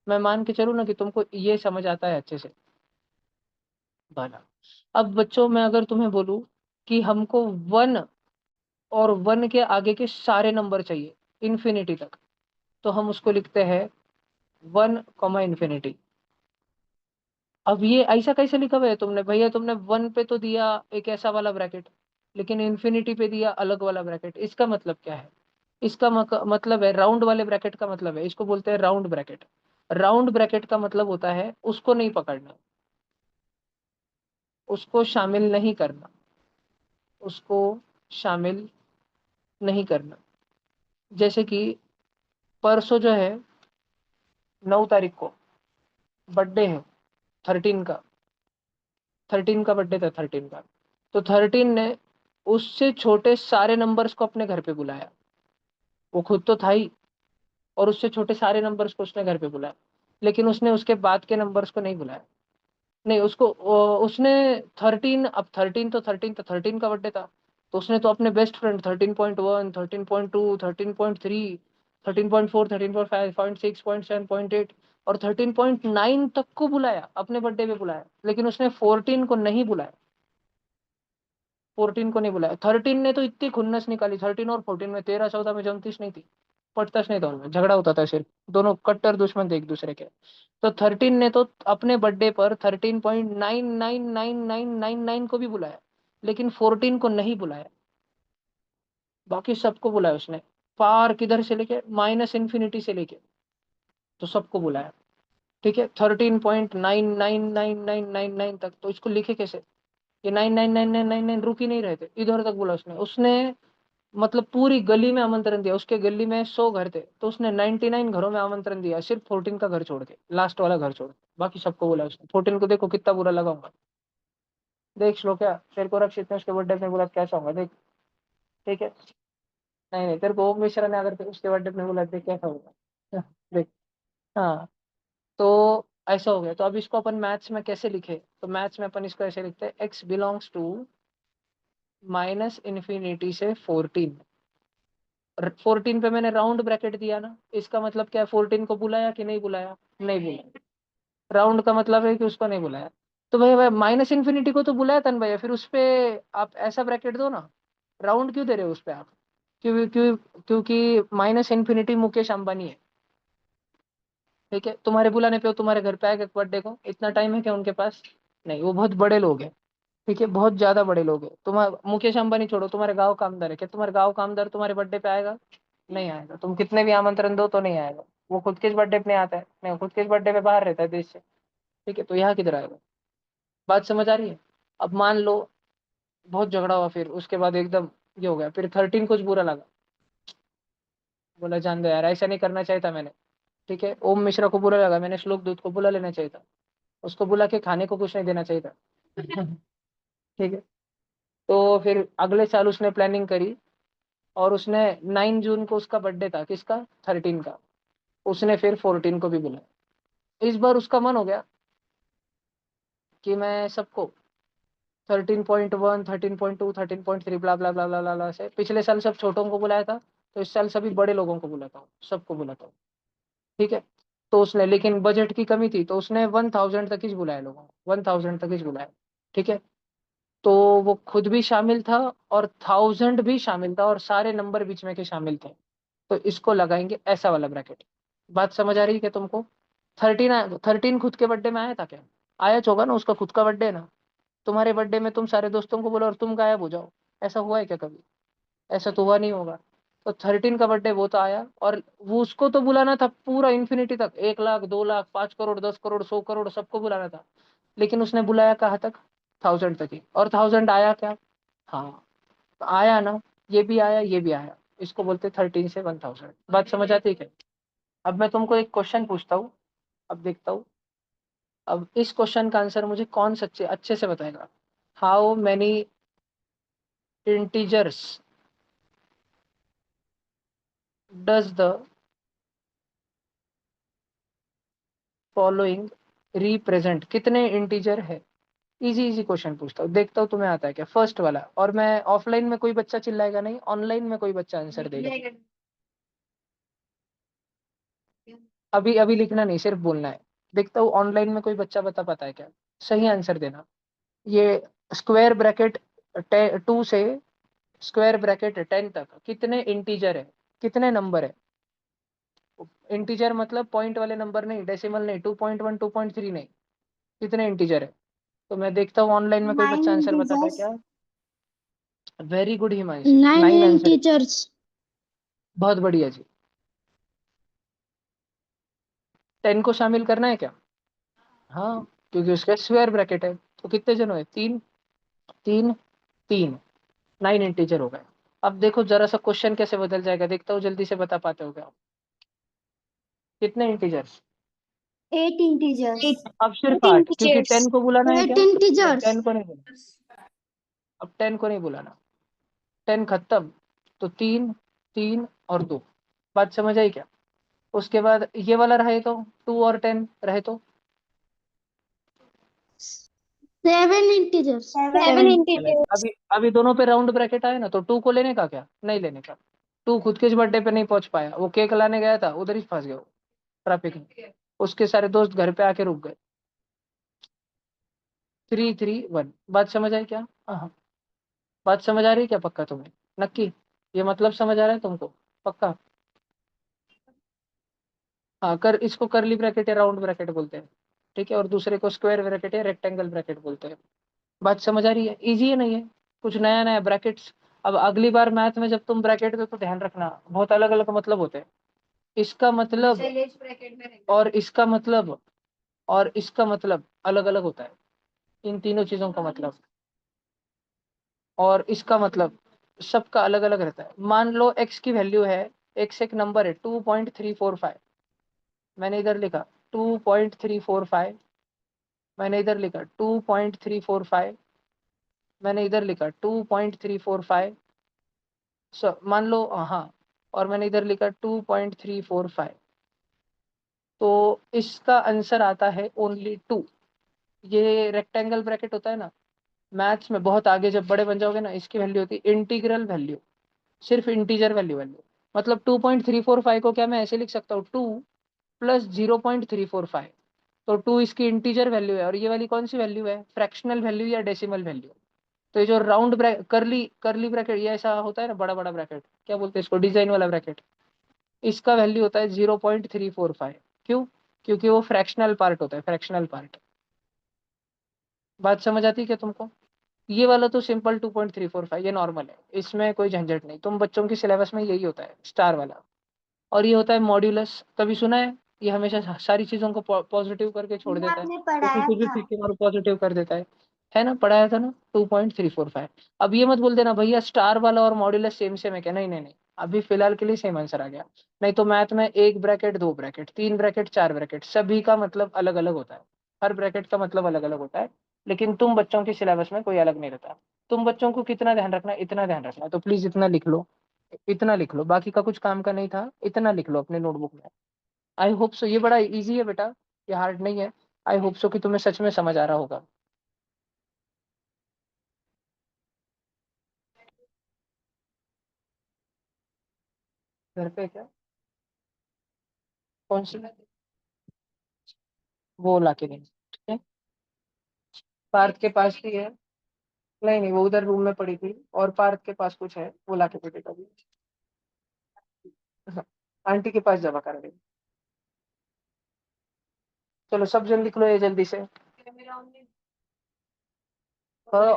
मैं मान के चलूँ ना कि तुमको ये समझ आता है अच्छे से, भला। अब बच्चों मैं अगर तुम्हें बोलूँ कि हमको 1 और 1 के आगे के सारे नंबर चाहिए इन्फिनिटी तक, तो हम उसको लिखते हैं 1 इन्फिनिटी। अब ये ऐसा कैसे लिखा हुआ है तुमने भैया, तुमने 1 पे तो दिया एक ऐसा वाला ब्रैकेट, लेकिन इन्फिनिटी पे दिया अलग वाला ब्रैकेट। इसका मतलब क्या है, इसका मतलब है राउंड वाले ब्रैकेट का मतलब है, इसको बोलते हैं राउंड ब्रैकेट। राउंड ब्रैकेट का मतलब होता है उसको नहीं पकड़ना, उसको शामिल नहीं करना, उसको शामिल नहीं करना। जैसे कि परसों जो है 9 तारीख को बर्थडे है 13 का, 13 का बर्थडे था 13 का। तो 13 ने उससे छोटे सारे नंबर्स को अपने घर पे बुलाया, वो खुद तो था ही, और उससे छोटे सारे नंबर्स को उसने घर पे बुलाया, लेकिन उसने उसके बाद के नंबर्स को नहीं बुलाया। नहीं उसको उसने 13, अब 13 तो 13 था, 13 का बर्थडे था, तो उसने तो अपने बेस्ट फ्रेंड 13.1 13.2 13.3 13.4 13.5 0.6 0.7 0.8 और 13.9 तक को बुलाया, अपने बर्थडे पे बुलाया, लेकिन उसने 14 को नहीं बुलाया। 14 को नहीं बुलाया। 13 ने तो इतनी खुन्नस निकाली, 13 और 14 में 13 14 में जमतीस नहीं थी, पटतस नहीं था उनमें, झगड़ा होता था सिर्फ, दोनों कट्टर दुश्मन थे एक दूसरे के। तो 13 ने तो अपने बर्थडे पर 13.99999 को भी बुलाया, लेकिन 14 को नहीं बुलाया, बाकी सबको बुलाया उसने। पार किधर से लेके, -इन्फिनिटी से लेके, तो सबको बुलाया। ठीक है, 13.999999 तक, तो इसको लिखे कैसे, ये 99999 रुक ही नहीं रहे थे, इधर तक बोला उसने। मतलब पूरी गली में आमंत्रण दिया, उसके गली में 100 घर थे, तो उसने 99 घरों में आमंत्रण दिया, सिर्फ 14 का घर छोड़ के, लास्ट वाला घर छोड़ के, बाकी सबको बोला उसने। 14 को देखो कितना बुरा लगाऊंगा, देख लो क्या, तेरे को रक्षित ने उसके बर्थडे में बोला कैसा होगा देख। ठीक है, नहीं नहीं, तेरे को ओम मिश्रा ने अगर उसके बर्थडे में बोला देख कैसा होगा देख। हाँ, तो ऐसा हो गया। तो अब इसको अपन मैथ्स में कैसे लिखे, तो मैथ्स में अपन इसको ऐसे लिखते हैं, एक्स बिलोंग्स टू -इन्फिनिटी से 14। 14 पे मैंने राउंड ब्रैकेट दिया ना, इसका मतलब क्या है, 14 को बुलाया कि नहीं बुलाया, नहीं बुलाया। राउंड का मतलब है कि उसको नहीं बुलाया। तो भैया भाई -इन्फिनिटी को तो बुलाया था ना भैया, फिर उस पे आप ऐसा ब्रैकेट दो ना, राउंड क्यों दे रहे हो उस पे आप। क्यों क्यों, क्योंकि -इन्फिनिटी मुकेश अंबानी है। ठीक है, तुम्हारे बुलाने पे वो तुम्हारे घर पे आएगा बर्थडे को, इतना टाइम है क्या उनके पास, नहीं, वो बहुत बड़े लोग हैं। ठीक है, बहुत ज्यादा बड़े लोग हैं। तुम्हारा मुकेश अंबानी छोड़ो, तुम्हारे गांव का आमदार है, क्या तुम्हारे गांव का आमदार तुम्हारे बर्थडे पे आएगा, नहीं आएगा। तुम कितने भी आमंत्रण दो तो नहीं आएगा, वो खुद के बर्थडे पे नहीं आता है, नहीं खुद के बर्थडे पे बाहर रहता है देश से। ठीक है, तो यहाँ किधर आएगा, बात समझ आ रही है। अब मान लो बहुत झगड़ा हुआ, फिर उसके बाद एकदम ये हो गया, फिर 13 कुछ बुरा लगा, बोला जान दो यार, ऐसा नहीं करना चाहिए था मैंने। ठीक है, ओम मिश्रा को बुरा लगा, मैंने श्लोक दूत को बुला लेना चाहिए था, उसको बुला के खाने को कुछ नहीं देना चाहिए था ठीक है, तो फिर अगले साल उसने प्लानिंग करी, और उसने 9 जून को उसका बर्थडे था, किसका, 13 का, उसने फिर 14 को भी बुलाया। इस बार उसका मन हो गया कि मैं सबको 13.1 13.2 13.3 ब्ला ब्ला ब्ला ब्ला ब्ला ब्ला से, पिछले साल सब छोटों को बुलाया था, तो इस साल सभी बड़े लोगों को बुलाता हूँ, सबको बुलाता हूँ। ठीक है, तो उसने, लेकिन बजट की कमी थी, तो उसने 1000 तक ही बुलाया लोगों को, 1000 तक ही बुलाया। ठीक है, तो वो खुद भी शामिल था और 1000 भी शामिल था, और सारे नंबर बीच में के शामिल थे। तो इसको लगाएंगे ऐसा वाला ब्रैकेट। बात समझ आ रही है क्या तुमको। 13 खुद के बर्थडे में आया था क्या, आया तो होगा ना, उसका खुद का बर्थडे है ना। तुम्हारे बर्थडे में तुम सारे दोस्तों को बोलो और तुम गायब हो जाओ, ऐसा हुआ है क्या कभी, ऐसा तो हुआ नहीं होगा। तो 13 का बर्थडे वो तो आया, और वो उसको तो बुलाना था पूरा इन्फिनिटी तक, 1 लाख, 2 लाख, 5 करोड़, 10 करोड़, 100 करोड़, सबको बुलाना था। लेकिन उसने बुलाया कहाँ तक? 1000 तक ही। और 1000 आया क्या? हाँ, तो आया ना, ये भी आया, ये भी आया। इसको बोलते 13 से 1000। बात समझ आती है क्या? अब मैं तुमको एक क्वेश्चन पूछता हूँ, अब देखता हूँ, अब इस क्वेश्चन का आंसर मुझे कौन सच्चे अच्छे से बताएगा। How many integers does the following represent? कितने इंटीजर है? इजी इजी क्वेश्चन पूछता हूँ, देखता हूँ तुम्हें आता है क्या। फर्स्ट वाला, और मैं ऑफलाइन में कोई बच्चा चिल्लाएगा नहीं, ऑनलाइन में कोई बच्चा आंसर देगा। अभी अभी लिखना नहीं, सिर्फ बोलना है। देखता हूँ ऑनलाइन में कोई बच्चा बता पाता है क्या। सही आंसर देना। ये स्क्वायर ब्रैकेट 2 से स्क्वायर ब्रैकेट 10 तक कितने इंटीजर है, कितने नंबर है? इंटीजर मतलब पॉइंट वाले नंबर नहीं, डेसिमल नहीं, 2.1, 2.3 नहीं, कितने इंटीजर है? तो मैं देखता हूँ ऑनलाइन में कोई 9 बच्चा आंसर बता पाए इंटीजर्स। क्या। वेरी गुड हिमांशी, 9 9 आंसर है। इंटीजर्स। बहुत बढ़िया जी। 10 को शामिल करना है क्या? हाँ, क्योंकि उसका स्क्वायर ब्रैकेट है। तो कितने जन हुए? 3, 3, 3, 9 इंटीजर हो गए। अब देखो जरा सा क्वेश्चन कैसे बदल जाएगा, देखता हूँ जल्दी से बता पाते हो क्या। कितने इंटीजर्स? 8 इंटीजर्स। अब सिर्फ 8 8, क्योंकि इंटीजर्स। 10 को बुलाना है 8 क्या? नहीं, इंटीजर्स। 10 को नहीं बुलाना। अब 10 को नहीं बुलाना, 10 खत्म। तो 3, 3 और 2। बात समझ आई क्या? उसके बाद ये वाला रहे तो 2 और 10 रहे तो 7 इंटीजर्स। 7। 7 चलेगा। इंटीजर्स। अभी अभी दोनों पे राउंड ब्रैकेट आए ना, तो 2 को लेने का क्या? नहीं लेने का। 2 खुद के बर्थडे पे नहीं पहुंच पाया, वो केक लाने गया था, उधर ही फंस गया वो ट्रैफिक में। उसके सारे दोस्त घर पे आके रुक गए। 3, 3, 1। बात समझ आई क्या? हाँ, बात समझ आ रही है क्या पक्का तुम्हें? नक्की? ये मतलब समझ आ रहा है तुमको? पक्का? हाँ, कर इसको करली ब्रैकेट या राउंड ब्रैकेट बोलते हैं, ठीक है, और दूसरे को स्क्वायर ब्रैकेट या रेक्टेंगल ब्रैकेट बोलते हैं। बात समझ आ रही है? इजी है नहीं है? कुछ नया नया ब्रैकेट्स। अब अगली बार मैथ में जब तुम ब्रैकेट दो तो ध्यान रखना, बहुत अलग अलग मतलब होते हैं। इसका मतलब और इसका मतलब और इसका मतलब अलग अलग होता है, इन तीनों चीजों का मतलब और इसका मतलब सबका अलग अलग रहता है। मान लो एक्स की वैल्यू है, एक्स एक नंबर है 2.345, मैंने इधर लिखा 2.345, मैंने इधर लिखा 2.345, मैंने इधर लिखा 2.345, मान लो हाँ, और मैंने इधर लिखा 2.345। तो इसका आंसर आता है ओनली 2। ये रेक्टेंगल ब्रैकेट होता है ना, मैथ्स में बहुत आगे जब बड़े बन जाओगे ना, इसकी वैल्यू होती है इंटीग्रल वैल्यू, सिर्फ इंटीजर वैल्यू। मतलब 2.345 को क्या मैं ऐसे लिख सकता हूँ, 2 प्लस 0.345। तो 2 इसकी इंटीजर वैल्यू है, और ये वाली कौन सी वैल्यू है? फ्रैक्शनल वैल्यू या डेसिमल वैल्यू। तो ये जो राउंड ब्रैकेट, करली करली ब्रैकेट, ये ऐसा होता है ना, बड़ा बड़ा ब्रैकेट, क्या बोलते हैं इसको, डिजाइन वाला ब्रैकेट, इसका वैल्यू होता है 0.345। क्यों? क्योंकि वो फ्रैक्शनल पार्ट होता है, फ्रैक्शनल पार्ट। बात समझ आती है क्या तुमको? ये वाला तो सिंपल 2.345, ये नॉर्मल है, इसमें कोई झंझट नहीं। तुम बच्चों की सिलेबस में यही होता है स्टार वाला। और ये होता है मॉड्यूलस, कभी सुना है? ये हमेशा सारी चीजों को पॉजिटिव करके छोड़ ये देता है, आपने क्योंकि पढ़ाया कुछ भी था। ठीक के मारो पॉजिटिव कर देता है ना? पढ़ाया था ना 2.345। अब ये मत बोल देना भैया स्टार वाला और मॉड्यूलस सेम सेम है क्या, नहीं नहीं नहीं, अभी फिलहाल के लिए सेम आंसर आ गया। नहीं तो मैथ में एक ब्रैकेट, दो ब्रैकेट, तीन ब्रैकेट, चार ब्रैकेट, सभी का मतलब अलग अलग होता है, हर ब्रैकेट का मतलब अलग अलग होता है। लेकिन तुम बच्चों की सिलेबस में कोई अलग नहीं रहता। तुम बच्चों को कितना ध्यान रखना है, इतना ध्यान रखना है, तो प्लीज इतना लिख लो, इतना लिख लो, बाकी का कुछ काम का नहीं था, इतना लिख लो अपने नोटबुक में। आई होप सो, ये बड़ा इजी है बेटा, ये हार्ड नहीं है। आई होप सो कि तुम्हें सच में समझ आ रहा होगा। घर पे क्या, कौन सी? वो ला के देंगे, ठीक है। पार्थ के पास भी है। नहीं नहीं, वो उधर रूम में पड़ी थी, और पार्थ के पास कुछ है, वो ला के दे देगा भी। हाँ, आंटी के पास जमा कर देंगे। चलो सब जन लिख लो ये जल्दी से। अ,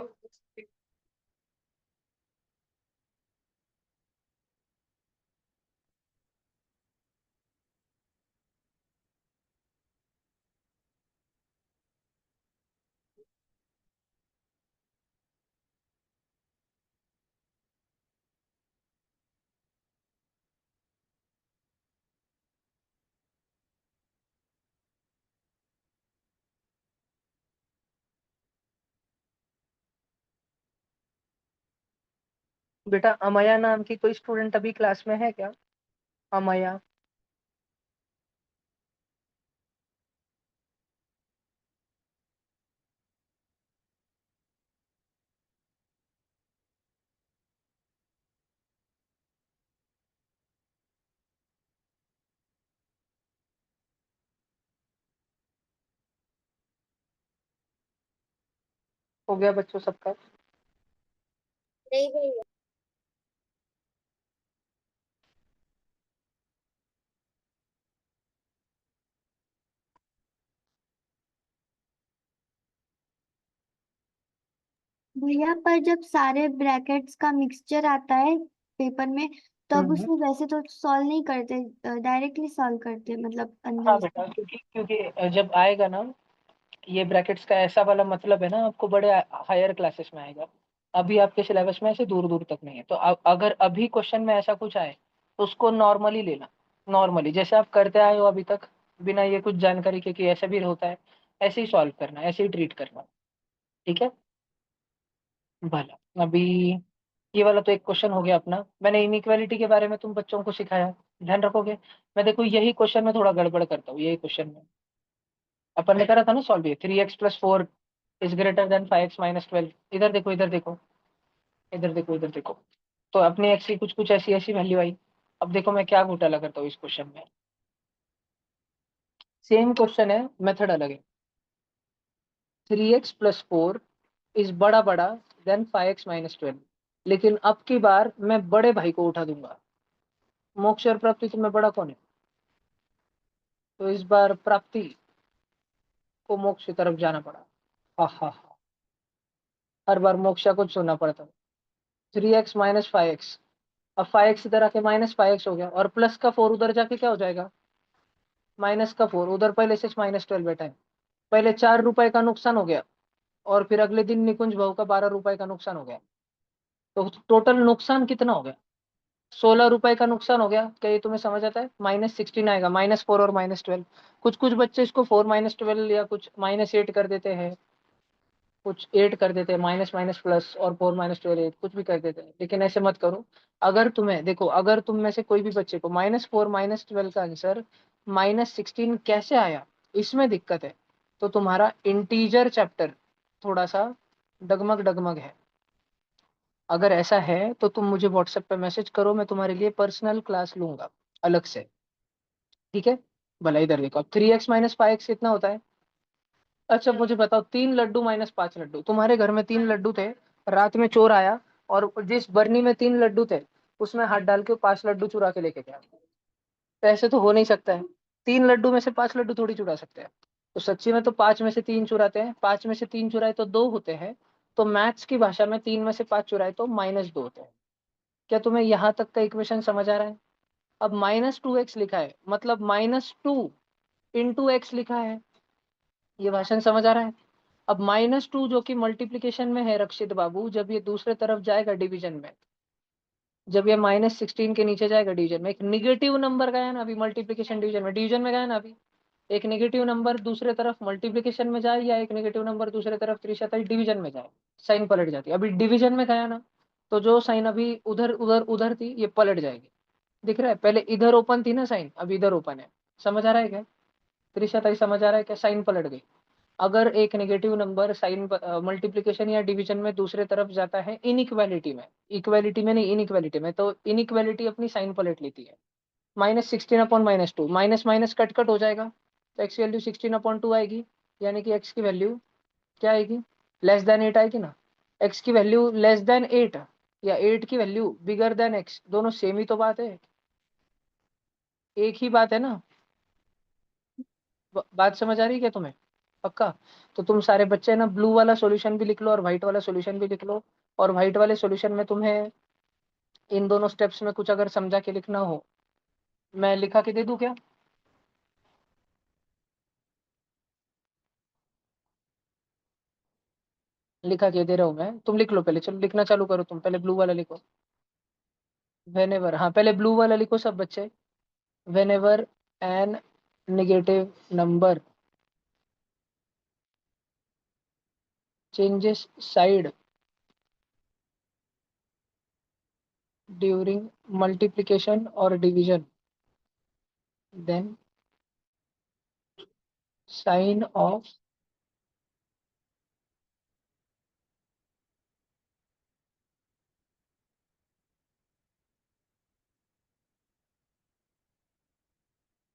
बेटा अमया नाम की कोई स्टूडेंट अभी क्लास में है क्या? अमया? हो गया बच्चों सबका? नहीं भैया। भैया पर जब सारे ब्रैकेट्स का मिक्सचर आता है पेपर में, तब हम्म। उसमें वैसे तो सॉल्व नहीं करते, डायरेक्टली सॉल्व करते, मतलब हाँ अंदर से। बेटा, क्योंकि क्योंकि जब आएगा ना, ये ब्रैकेट्स का ऐसा वाला मतलब है ना, आपको बड़े हायर क्लासेस में आएगा। अभी आपके सिलेबस में ऐसे दूर दूर तक नहीं है, तो अगर अभी क्वेश्चन में ऐसा कुछ आए तो उसको नॉर्मली लेना। नॉर्मली जैसे आप करते आए हो अभी तक, बिना ये कुछ जानकारी के कि ऐसा भी होता है, ऐसे ही सॉल्व करना, ऐसे ही ट्रीट करना। ठीक है? भला अभी ये वाला तो एक क्वेश्चन हो गया अपना। मैंने इनइक्वालिटी के बारे में तुम बच्चों को सिखाया, ध्यान रखोगे? मैं देखो यही क्वेश्चन में थोड़ा गड़बड़ करता हूँ, यही क्वेश्चन में अपन ने करा था ना सॉल्व, ये 3x+4 is greater then 5x-12। इधर देखो, इधर देखो, इधर देखो, इधर देखो। तो अपनी एक्स की कुछ कुछ ऐसी ऐसी वैल्यू आई। अब देखो मैं क्या घोटाला करता हूँ इस क्वेश्चन में। सेम क्वेश्चन है, मेथड अलग है। 3x+4 इज बड़ा बड़ा देन 5x-12, लेकिन अब की बार मैं बड़े भाई को उठा दूंगा। मोक्ष और प्राप्ति तुम्हें बड़ा कौन है? तो इस बार प्राप्ति को मोक्ष की तरफ जाना पड़ा। हा हा हा, हर बार मोक्षा को छोड़ना पड़ता। 3x-5x, अब 5x इधर आके -5x हो गया, और प्लस का 4 उधर जाके क्या हो जाएगा? -4 उधर पहले से -12 बेटा है। पहले 4 रुपए का नुकसान हो गया, और फिर अगले दिन निकुंज भाऊ का 12 रुपए का नुकसान हो गया। तो टोटल नुकसान कितना हो गया? 16 रुपए का नुकसान हो गया। क्या ये तुम्हें समझ आता है? -16 आएगा, -4 और -12। कुछ कुछ बच्चे इसको 4-12 या कुछ -8 कर देते हैं, कुछ 8 कर देते हैं, माइनस माइनस प्लस, और 4-12 8 कुछ भी कर देते हैं, लेकिन ऐसे मत करो। अगर तुम्हें देखो, अगर तुम में से कोई भी बच्चे को -4 -12 का आंसर -16 कैसे आया, इसमें दिक्कत है, तो तुम्हारा इंटीजर चैप्टर थोड़ा सा डगमग डगमग है। अगर ऐसा है तो तुम मुझे व्हाट्सएप पे मैसेज करो, मैं तुम्हारे लिए पर्सनल क्लास लूंगा अलग से। ठीक है? भला इधर देखो, अब 3x-5x कितना होता है? अच्छा मुझे बताओ, 3 लड्डू -5 लड्डू, तुम्हारे घर में 3 लड्डू थे, रात में चोर आया और जिस बरनी में 3 लड्डू थे उसमें हाथ डाल के 5 लड्डू चुरा के लेके गया। तो ऐसे तो हो नहीं सकता है, 3 लड्डू में से 5 लड्डू थोड़ी चुरा सकते हैं। तो सच्ची में तो 5 में से 3 चुराते हैं, 5 में से 3 चुराए तो 2 होते हैं। तो मैथ्स की भाषा में 3 में से 5 चुराए तो -2 होते हैं। क्या तुम्हें यहाँ तक का इक्वेशन समझ आ रहा है? अब -2x लिखा है, मतलब -2 × x लिखा है। ये भाषण समझ आ रहा है? अब -2 जो कि मल्टीप्लीकेशन में है रक्षित बाबू, जब ये दूसरे तरफ जाएगा डिवीजन में, जब ये -16 के नीचे जाएगा डिवीजन में, एक निगेटिव नंबर गया ना अभी मल्टीप्लीकेशन डिवीजन में गया ना अभी, एक नेगेटिव नंबर दूसरे तरफ मल्टीप्लीकेशन में जाए या एक नेगेटिव नंबर दूसरे तरफ त्रिशतई डिवीजन में जाए, साइन पलट जाती है। अभी डिवीजन में गया ना, तो जो साइन अभी उधर उधर उधर थी ये पलट जाएगी। दिख रहा है? पहले इधर ओपन थी ना साइन, अब इधर ओपन है। समझ आ रहा है क्या? त्रिशतई समझ आ रहा है क्या? साइन पलट गई। अगर एक नेगेटिव नंबर साइन मल्टीप्लिकेशन या डिवीजन में दूसरे तरफ जाता है इनइक्वालिटी में, इक्वालिटी में नहीं इनइक्वालिटी में, तो इनइक्वालिटी अपनी साइन पलट लेती है। -16/-2, माइनस माइनस कट कट हो जाएगा, तो एक्स की वैल्यू 16/2 आएगी। यानी कि एक्स की वैल्यू क्या आएगी? <<8 आएगी ना। एक्स की वैल्यू <8 या 8 की वैल्यू <> x, दोनों सेम ही तो बात है, एक ही बात है ना। बात समझ आ रही है क्या तुम्हें? पक्का? तो तुम सारे बच्चे ना ब्लू वाला सॉल्यूशन भी लिख लो और व्हाइट वाला सॉल्यूशन भी लिख लो। और व्हाइट वाले सॉल्यूशन में तुम्हें इन दोनों स्टेप्स में कुछ अगर समझा के लिखना हो, मैं लिखा के दे दूं क्या? लिखा के दे रहा हूँ मैं, तुम लिख लो पहले, चलो लिखना चालू करो, तुम पहले ब्लू वाला लिखो। वेनेवर, हाँ पहले ब्लू वाला लिखो सब बच्चे। Whenever an negative number changes side during multiplication और डिवीजन, देन साइन ऑफ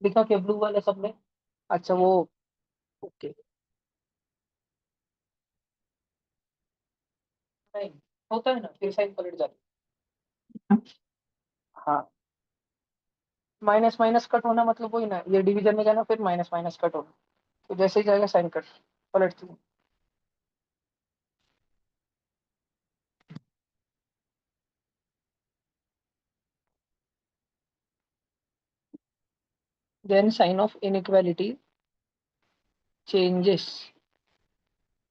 लिखा क्या ब्लू वाला सब में? अच्छा वो, ओके, नहीं होता है ना, फिर साइन पलट जाती है। हाँ, माइनस माइनस कट होना मतलब वही ना, ये डिवीजन में जाना फिर माइनस माइनस कट होना, तो जैसे ही जाएगा साइन कट पलटती है। Then sign of inequality changes.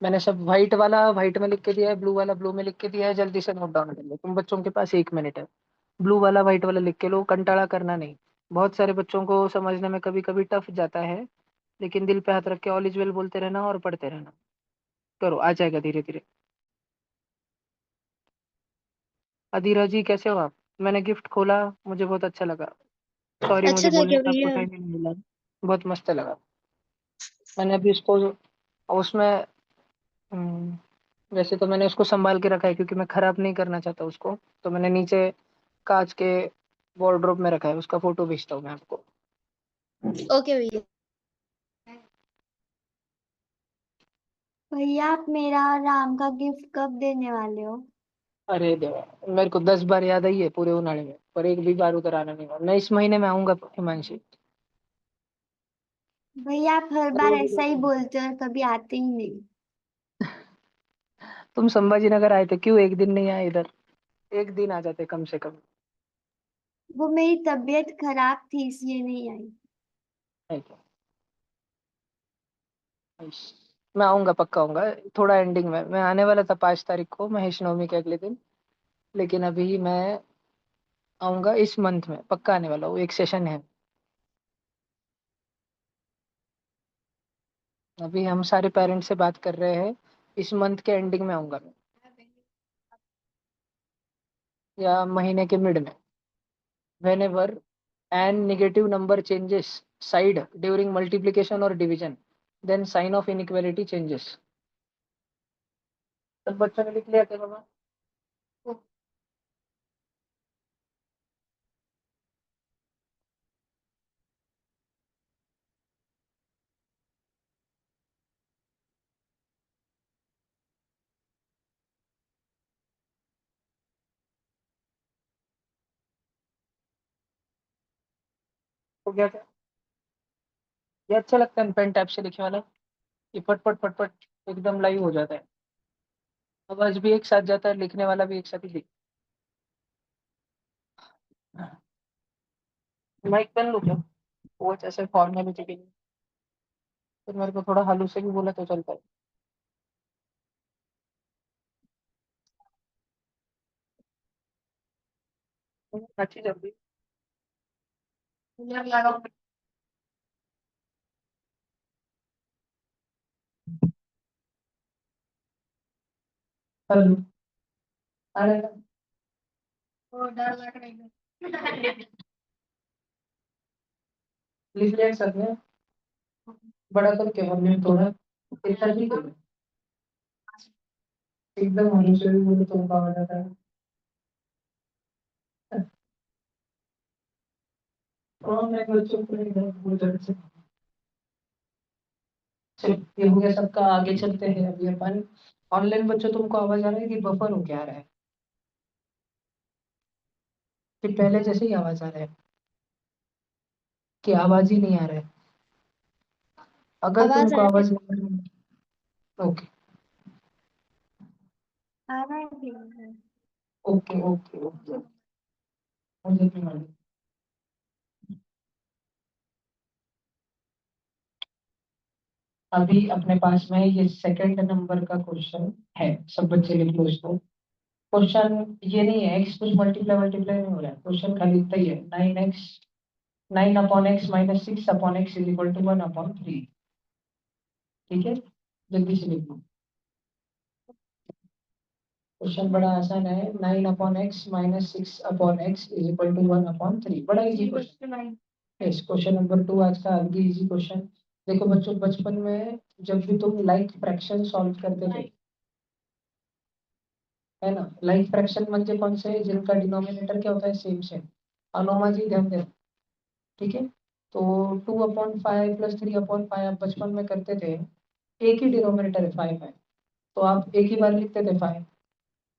मैंने सब व्हाइट वाला व्हाइट में लिख के दिया है, ब्लू वाला ब्लू में लिख के दिया है, जल्दी से नोट डाउन कर लो, तुम बच्चों के पास 1 मिनट है। ब्लू वाला व्हाइट वाला लिख के लो, कंटाला करना नहीं। बहुत सारे बच्चों को समझने में कभी कभी टफ जाता है, लेकिन दिल पे हाथ रख के ऑल इज वेल बोलते रहना और पढ़ते रहना। करो, आ जाएगा धीरे धीरे। अधीरा जी कैसे हो आप? मैंने गिफ्ट खोला, मुझे बहुत अच्छा लगा। सॉरी अच्छा मुझे था बोलने क्या का आपको भैया? टाइम ही नहीं मिला। बहुत मस्त लगा। मैंने अभी इसको उसमें वैसे तो मैंने उसको संभाल के रखा है क्योंकि मैं खराब नहीं करना चाहता उसको, तो मैंने नीचे कांच के वार्डरोब में रखा है, उसका फोटो भेजता हूँ मैं आपको। ओके भैया। भैया आप मेरा और राम का गिफ्ट कब देने वाले हो? अरे देवा, मेरे को 10 बार याद आई है पूरे उनाले में, पर एक भी बार उधर आना नहीं हुआ। मैं इस महीने में आऊंगा हिमांशी। भैया आप हर बार जरूर ऐसा ही जरूर। बोलते हो और कभी आते ही नहीं। तुम संभाजी नगर आए थे, क्यों एक दिन नहीं आए इधर? एक दिन आ जाते कम से कम। वो मेरी तबीयत खराब थी इसलिए नहीं आई। है क्या? मैं आऊंगा, पक्का आऊंगा। थोड़ा एंडिंग में मैं आने वाला था 5 तारीख को, महेश नवमी के अगले दिन, लेकिन अभी मैं आऊंगा इस मंथ में, पक्का आने वाला हूँ। एक सेशन है, अभी हम सारे पेरेंट्स से बात कर रहे हैं, इस मंथ के एंडिंग में आऊंगा मैं, या महीने के मिड में। whenever an negative number changes side during multiplication or division, then sign of inequality changes। सब बच्चों ने लिख लिया क्या बाबा? हो गया क्या? ये अच्छा लगता है पेन टैप से लिखने वाला, ये फट फट फट फट एकदम लाइव हो जाता है, आवाज भी एक साथ जाता है, लिखने वाला भी एक साथ ही लिख। माइक पेन लो क्या? वो जैसे फॉर्मेलिटी के लिए, फिर मेरे को थोड़ा हालू से भी बोला तो चलता है। अच्छी जल्दी यार लगा। हेलो, अरे वो डर लग रही है। लिख लिया सर ने, बड़ा करके हमने थोड़ा इतना ठीक है, एकदम हालू से भी बोले तो आ जाता है। ऑनलाइन बच्चों को नहीं है, वो जल्द से चलो, ये हो गया सबका। आगे चलते हैं अभी अपन। ऑनलाइन बच्चों, तुमको आवाज आ रहा है कि बफर हो क्या रहा है, कि पहले जैसे ही आवाज आ रहा है, कि आवाज ही नहीं आ रहा है? अगर आवाज तुमको आ रहा है। आवाज नहीं आ रही है, ओके आ रहा है भैया। ओके ओके ओके, मुझे भी मालूम। अभी अपने पास में ये सेकंड नंबर का क्वेश्चन है, सब बच्चे लिख लो इसको। क्वेश्चन ये नहीं है एक्स कुछ मल्टीप्लाई मल्टीप्लाई नहीं हो रहा है, क्वेश्चन खाली इतना ही है, 9x 9/x - 6/x is equal to 1/3। ठीक है, जल्दी से लिख लो। क्वेश्चन बड़ा आसान है, 9/x minus 6/x is equal to 1/3। बड़ा easy question. Yes, question number 2 आज का अलग इजी क्वेश्चन। देखो बच्चों, बचपन में जब भी तुम लाइक फ्रैक्शन सॉल्व करते थे, है ना, लाइक फ्रैक्शन म्हणजे कौन से, जिनका डिनोमिनेटर क्या होता है, सेम सेम। अनुमा जी ध्यान देना, ठीक है। तो 2/5 प्लस 3/5 आप बचपन में करते थे, एक ही डिनोमिनेटर है 5 है, तो आप एक ही बार लिखते थे 5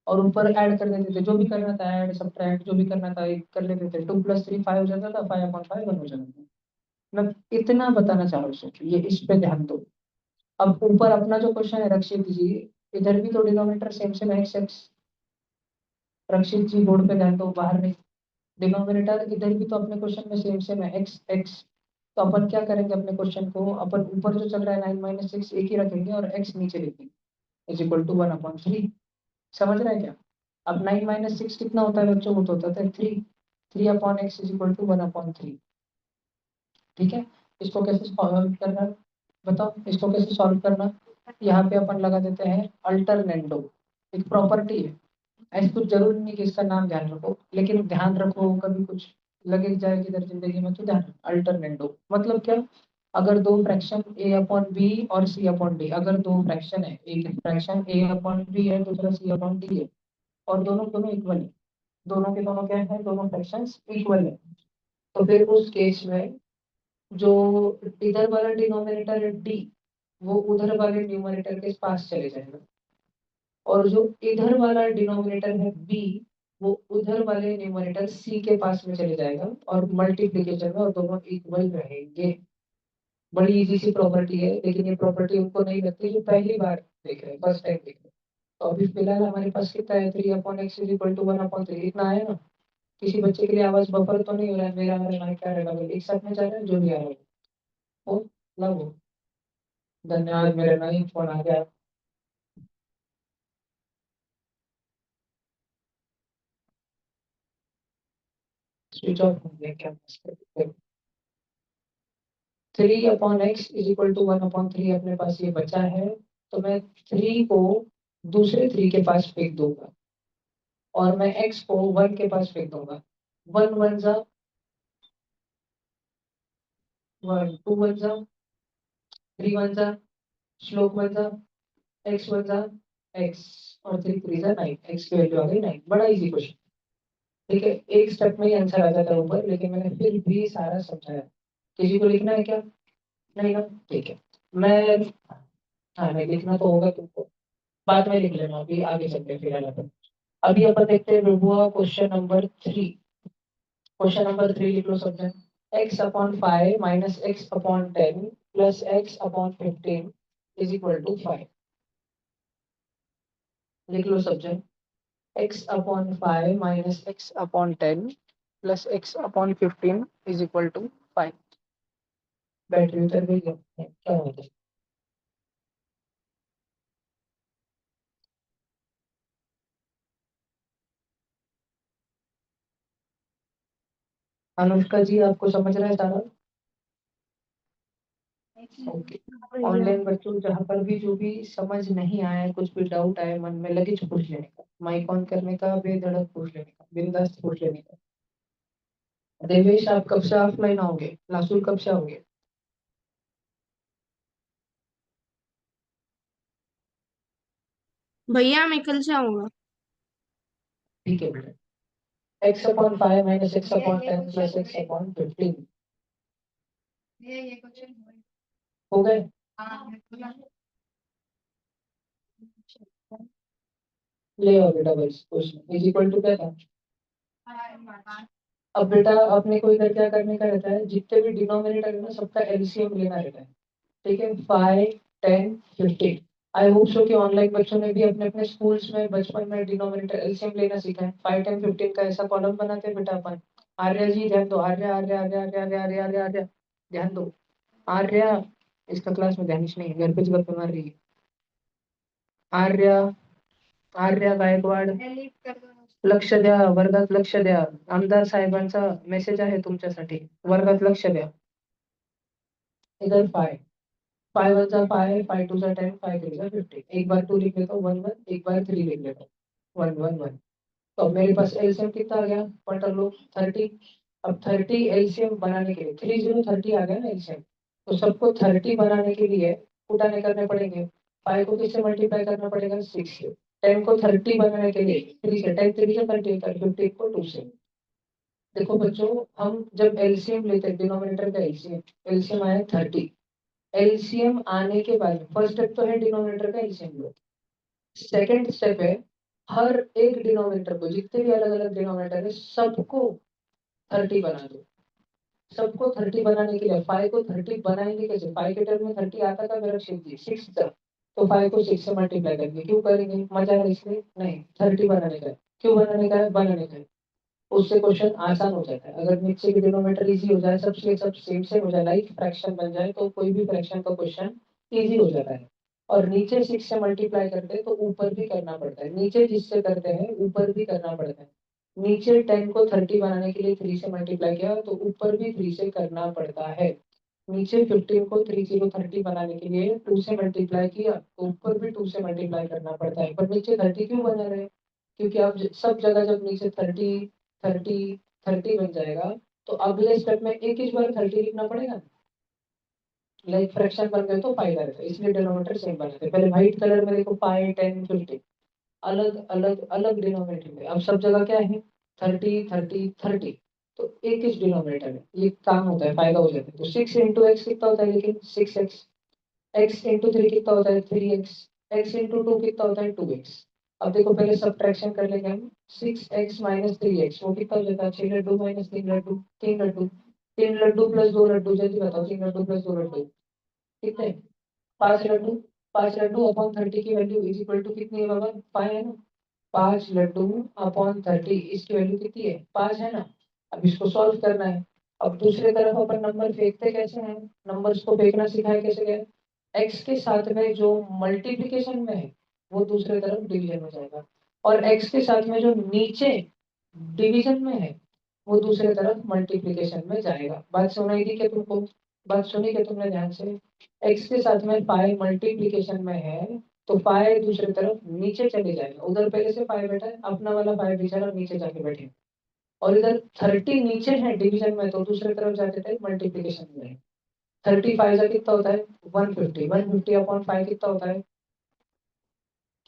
और ऊपर ऐड कर देते थे, जो भी करना था, ऐड सब्ट्रैक्ट जो भी करना था एक कर लेते थे। 2 + 3 5 हो जाता था, 5/5 1 हो जाता था। मैं इतना बताना चाह रहा हूँ सोचो, ये इस पे ध्यान दो। अब ऊपर अपना जो क्वेश्चन है रक्षित जी, इधर भी तो डिनोमिनेटर सेम सेम है, x। रक्षित जी बोर्ड पे ध्यान दो, बाहर नहीं। डिनोमिनेटर इधर भी तो अपने क्वेश्चन में सेम सेम है, x x। तो अपन क्या करेंगे, अपने क्वेश्चन को अपन ऊपर जो चल रहा है 9 - 6 एक ही रखेंगे और x नीचे लिखेंगे, इज इक्वल टू 1/3। समझ रहे हैं क्या? अब 9 - 6 कितना होता है बच्चों, वो तो होता है 3। 3/x is equal to 1/3। ठीक है, इसको कैसे सॉल्व करना बताओ, इसको कैसे सॉल्व करना। यहाँ पे अपन लगा देते हैं अल्टरनेंडो, एक प्रॉपर्टी है। ऐसे कुछ जरूरी नहीं कि इसका नाम ध्यान रखो, लेकिन ध्यान रखो, कभी कुछ लगे जाए किधर जिंदगी में तो ध्यान रखो। अल्टरनेंडो मतलब क्या, अगर दो फ्रैक्शन a/b और c/d, अगर दो फ्रैक्शन है, एक फ्रैक्शन a/b है, दूसरा c/d है, और दोनों दोनों इक्वल है, दोनों के दोनों क्या है, दोनों फ्रैक्शंस इक्वल है, तो फिर उस केस में जो इधर वाला डिनोमिनेटर है d, वो उधर वाले न्यूमरेटर के पास चले जाएगा, और जो इधर वाला डिनोमिनेटर है b, वो उधर वाले न्यूमरेटर c के पास में चले जाएगा, और मल्टीप्लिकेशन में और दोनों इक्वल रहेंगे। बड़ी इजी सी प्रॉपर्टी है, लेकिन ये प्रॉपर्टी उनको नहीं लगती जो पहली बार देख रहे हैं, फर्स्ट टाइम देख रहे हैं। तो अभी फिलहाल हमारे पास कितना है, 3/x इज इक्वल टू 1/3, इतना है ना। किसी बच्चे के लिए आवाज बफर तो नहीं हो रहा है, मेरा हमारे माइक क्या रहेगा, एक साथ में जा रहा है, जो भी आ रहा है वो लगो। धन्यवाद, मेरा नहीं फोन आ गया, स्विच ऑफ हो गया क्या। 3/x इज इक्वल टू 1/3 अपने पास ये बचा है, तो मैं 3 को दूसरे 3 के पास फेंक दूंगा, और मैं x को 1 के पास फेंक दूंगा। 1 1 जा 1, 2 1 जा 3 1 जा, श्लोक 1 जा x 1 जा x, और 3 3 जा 9, x की वैल्यू आ गई 9। बड़ा इजी क्वेश्चन, ठीक है, एक स्टेप में ही आंसर आ जाता है ऊपर, लेकिन मैंने फिर भी सारा समझाया। किसी को लिखना है क्या? नहीं ना, ठीक है। मैं हाँ, नहीं लिखना तो होगा तुमको, बाद में लिख लेना, अभी आगे चलते हैं फिर अपन। अभी अपन देखते हैं हुआ क्वेश्चन नंबर 3 लिख लो सब जन। x/5 minus x/10 plus x/15 is equal to 5। लिख लो सब जन, x/5 minus x/10 plus x/15 is equal to 5। Battery उतर गई है, क्या होता है? अनुष्का जी आपको समझ रहा है सारा? ओके। ऑनलाइन बच्चों, जहाँ पर भी जो भी समझ नहीं आया, कुछ भी डाउट आए मन में, लगे पूछ लेने का, माइक ऑन करने का, बेधड़क पूछ लेने का, बिंदास पूछ लेने का। देवेश, आप कब से ऑफलाइन आओगे? लासुल कब से आओगे? भैया मैं कल से आऊंगा। ठीक है बेटा। x/5 minus x/10 plus x/15 हो गए। ले आओ बेटा, बस क्वेश्चन इज इक्वल टू क्या था। अब बेटा अपने को इधर क्या करने का रहता है, जितने भी डिनोमिनेटर है ना, सबका एलसीएम लेना रहता है। ठीक है, 5 10 15। आई होप सो कि ऑनलाइन बच्चों ने भी अपने अपने स्कूल्स में बचपन में डिनोमिनेटर एलसीएम लेना सीखा है। 5 10 15 का ऐसा कॉलम बनाते हैं बेटा अपन। आर्या जी ध्यान दो, आर्या आर्या आर्या आर्या आर्या आर्या आर्या आर्या, ध्यान दो। आर्या, इसका क्लास में ध्यान नहीं है, घर पे जगह मार रही है। आर्या, आर्या गायकवाड, लक्ष द्या वर्गात, लक्ष द्या। आमदार साहेबांचा मेसेज आहे तुमच्यासाठी, वर्गात लक्ष द्या। इधर 5 5 1 जा 5, 5 2 जा 10, 5 3 जा 15। एक बार 2 लिख लेता हूँ 1 1, एक बार 3 लिख लेता हूँ। 1 1 1। तो अब मेरे पास एलसीएम कितना आ गया पढ़ लो 30। अब 30 एलसीएम बनाने के लिए 30 30 आ गया ना एलसीएम। तो सबको 30 बनाने के लिए उठाने करने पड़ेंगे। 5 को किससे मल्टीप्लाई करना पड़ेगा 6 से। 10 को 30 बनाने के लिए 3 से 10 3 से 30 50 को 2 से। देखो बच्चों हम जब एलसीएम लेते हैं डिनोमिनेटर का एलसीएम आया 30। एलसीएम आने के बाद फर्स्ट स्टेप तो है डिनोमिनेटर का एलसीएम लो। सेकंड स्टेप है हर एक डिनोमिनेटर को जितने भी अलग अलग डिनोमिनेटर है सबको 30 बना दो। सबको 30 बनाने के लिए 5 को 30 बनाएंगे कैसे 5 के टर्म में 30 आता था मेरा 6 था। तो 5 को 6 से मल्टीप्लाई करेंगे क्यों करेंगे मजा है इसलिए नहीं 30 बनाने का है। क्यों बनाने का है बनाने का है। उससे क्वेश्चन आसान हो जाता है। अगर नीचे की डिनोमिनेटर इजी हो जाए सबसे सब सेम हो जाए लाइक फ्रैक्शन बन जाए तो कोई भी फ्रैक्शन का क्वेश्चन इजी हो जाता है। और नीचे 6 से मल्टीप्लाई करते हैं तो ऊपर भी करना पड़ता है। नीचे जिससे करते हैं ऊपर भी करना पड़ता है। नीचे 10 को 30 बनाने के लिए 3 से मल्टीप्लाई किया तो ऊपर भी 3 से करना पड़ता है। नीचे 15 को 30 बनाने के लिए 2 से मल्टीप्लाई किया तो ऊपर भी 2 से मल्टीप्लाई करना पड़ता है। पर नीचे 30 क्यों बना रहे हैं क्योंकि आप सब जगह जब नीचे 30 30 30 बन जाएगा तो अगले स्टेप में एक ही बार 30 लिखना पड़ेगा। लाइक फ्रैक्शन बन गए तो फायदा रहता है इसलिए डिनोमिनेटर सेम बनाते हैं। पहले व्हाइट कलर में देखो 5 10 15 अलग अलग अलग डिनोमिनेटर में। अब सब जगह क्या है 30 30 30। तो एक ही डिनोमिनेटर है ये काम होता है फायदा हो जाता है। तो 6 इंटू एक्स कितना होता है लेकिन 6x। एक्स इंटू 3 कितना होता है 3x। एक्स इंटू 2 कितना होता है 2x। अब देखो पहले सब्ट्रैक्शन कर लेंगे हम 6x माइनस 3x वो कितना हो जाता है 6 लड्डू माइनस 3 लड्डू 3 लड्डू 3 लड्डू प्लस 2 लड्डू जल्दी बताओ 3 लड्डू प्लस 2 लड्डू कितने 5 लड्डू। 5 लड्डू अपॉन 30 की वैल्यू इज इक्वल टू कितनी है बाबा 5 है ना। 5 लड्डू अपॉन 30 इसकी वैल्यू कितनी है 5 है ना। अब इसको सॉल्व करना है। अब दूसरे तरफ अपन नंबर फेंकते कैसे हैं नंबर्स को फेंकना सिखाया कैसे गया एक्स के साथ में जो मल्टीप्लिकेशन में है वो दूसरे तरफ डिवीजन में जाएगा। और एक्स के साथ में जो नीचे डिवीजन में है वो दूसरे तरफ मल्टीप्लिकेशन में जाएगा। बात सुनाई दी क्या तुमको बात सुनी क्या तुमने ध्यान से। एक्स के साथ में 5 मल्टीप्लिकेशन में है तो 5 दूसरी तरफ नीचे चले जाएगा। उधर पहले से 5 बैठा है अपना वाला 5 बेचारा नीचे जाके बैठे। और इधर 30 नीचे है डिवीजन में तो दूसरी तरफ जाते थे मल्टीप्लिकेशन में। 35 का कितना होता है 150 150 अपॉन 5 कितना होता है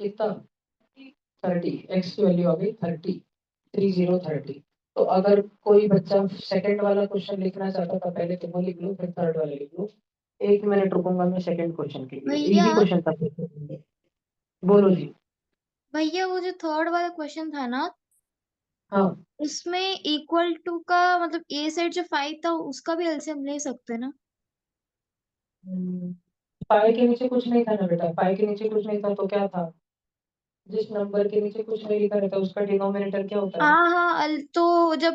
कितना 30 एक्स की वैल्यू आ गई 30 30 तो अगर कोई बच्चा सेकंड वाला क्वेश्चन लिखना चाहता था पहले तो वो लिख लो फिर थर्ड वाला लिख लो। 1 मिनट रुकूंगा मैं सेकंड क्वेश्चन के लिए भैया इजी क्वेश्चन था। बोलो जी। भैया वो जो थर्ड वाला क्वेश्चन था ना हाँ उसमें इक्वल टू का मतलब ए साइड जो 5 था उसका भी एलसीएम ले सकते हैं ना। पाई के नीचे कुछ नहीं था ना बेटा पाई के नीचे कुछ नहीं था तो क्या था जिस नंबर के नीचे कुछ नहीं लिखा रहता उसका डिनोमिनेटर क्या होता है। हाँ हाँ तो जब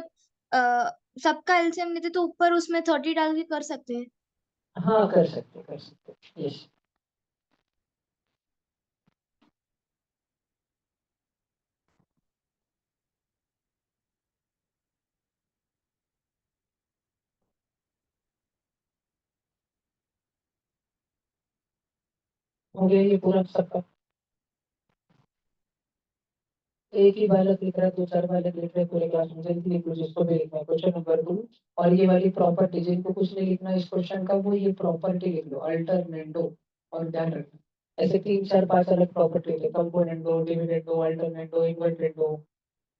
अ, सबका एलसीएम लेते तो ऊपर उसमें 30 डाल के कर सकते हैं। हाँ कर सकते यस। हो गया ये पूरा सबका। एक ही बालक लिख रहा है 2 4 बालक लिख रहे हैं पूरे क्लास में जल्दी लिख लो जिसको भी लिखना है क्वेश्चन नंबर 2। और ये वाली प्रॉपर्टी जिनको कुछ नहीं लिखना इस क्वेश्चन का वो ये प्रॉपर्टी लिख लो अल्टरनेटो। और ध्यान रखना ऐसे 3 4 5 अलग प्रॉपर्टी होती है कंपोनेंटो डिविडेंडो अल्टरनेटो इन्वर्टेंडो।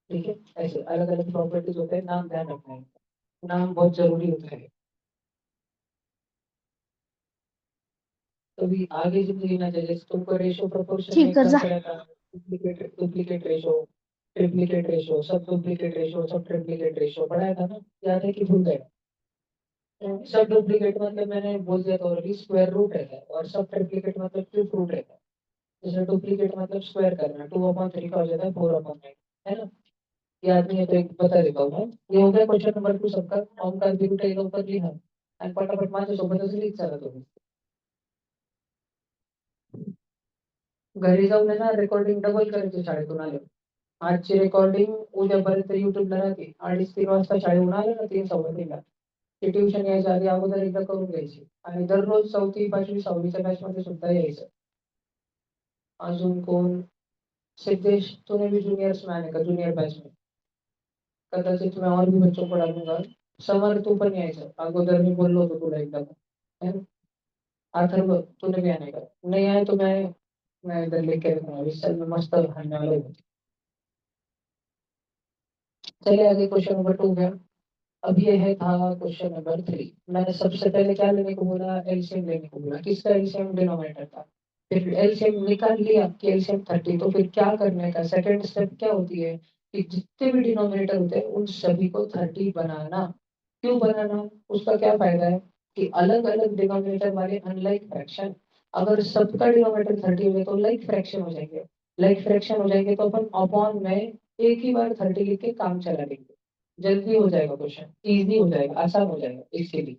ठीक है ऐसे अलग अलग प्रॉपर्टीज होते हैं नाम ध्यान रखना है। नाम बहुत जरूरी होता है। कभी आगे जिंदगी ना चले तुमको रेशो प्रोपोर्शन में ठीक कर एग्जाम जा। पढ़ा था duplicate duplicate ratio triplicate ratio सब डुप्लीकेट रेशो सब ट्रिप्लीकेट रेशो पढ़ाया था ना याद है कि भूल गए। सब डुप्लीकेट मतलब मैंने बोल दिया था ऑलरेडी स्क्वायर रूट रहता है और सब ट्रिप्लीकेट मतलब क्यूब रूट रहता है। जैसे डुप्लीकेट मतलब स्क्वायर करना 2/3 का हो जाता है 4/9 है ना। याद नहीं है तो एक बता देता हूँ मैं। ये हो गया क्वेश्चन नंबर 2 सबका फॉर्म का भी उठाएगा ऊपर लिखा आणि पटापट माझ्यासोबतच लिहित चला तुम्ही। घरी जाऊन आहे ना रेकॉर्डिंग डबल करायची शाळेतून आले। आजची रेकॉर्डिंग उद्यापर्यंत युट्यूबला राहते 2:30 वाजता शाळेहून आलं ना 3 सव्वा 3ला ते ट्युशन यायच्या आधी अगोदर एकदा करून घ्यायची आणि दररोज 4थी 5वी 6वीच्या बॅचमध्ये सुद्धा यायचं। अजून कोण सिद्धेश तूने भी जूनियर्स में आने का, जूनियर बैच में कदाचित मैं और भी बच्चों को डालूंगा. समर तू पण यायचं अगोदर मी बोललो होतो तुला एकदा है ना. अथर्व तूने भी आने का. नहीं आए तो मैं इधर लेके रखूंगा इस साल में मस्त खाने वाले हो. चलिए आगे क्वेश्चन नंबर 2 गया. अब ये है था क्वेश्चन नंबर 3. मैंने सबसे पहले क्या लेने को बोला, एलसीएम लेने को बोला. किसका एलसीएम डिनोमिनेटर था. फिर एलसीएम निकाल लिया कि एलसीएम 30. तो फिर क्या करने का सेकंड स्टेप क्या होती है कि जितने भी डिनोमिनेटर होते हैं उन सभी को 30 बनाना. क्यों बनाना, उसका क्या फायदा है कि अलग अलग डिनोमिनेटर वाले अनलाइक फ्रैक्शन अगर सबका डिनोमिनेटर 30 हो गया तो लाइक फ्रैक्शन हो जाएंगे. लाइक फ्रैक्शन हो जाएंगे तो अपन अपॉन में एक ही बार 30 लिख के काम चला लेंगे. जल्दी हो जाएगा क्वेश्चन, इजी हो जाएगा, आसान हो जाएगा इसके लिए.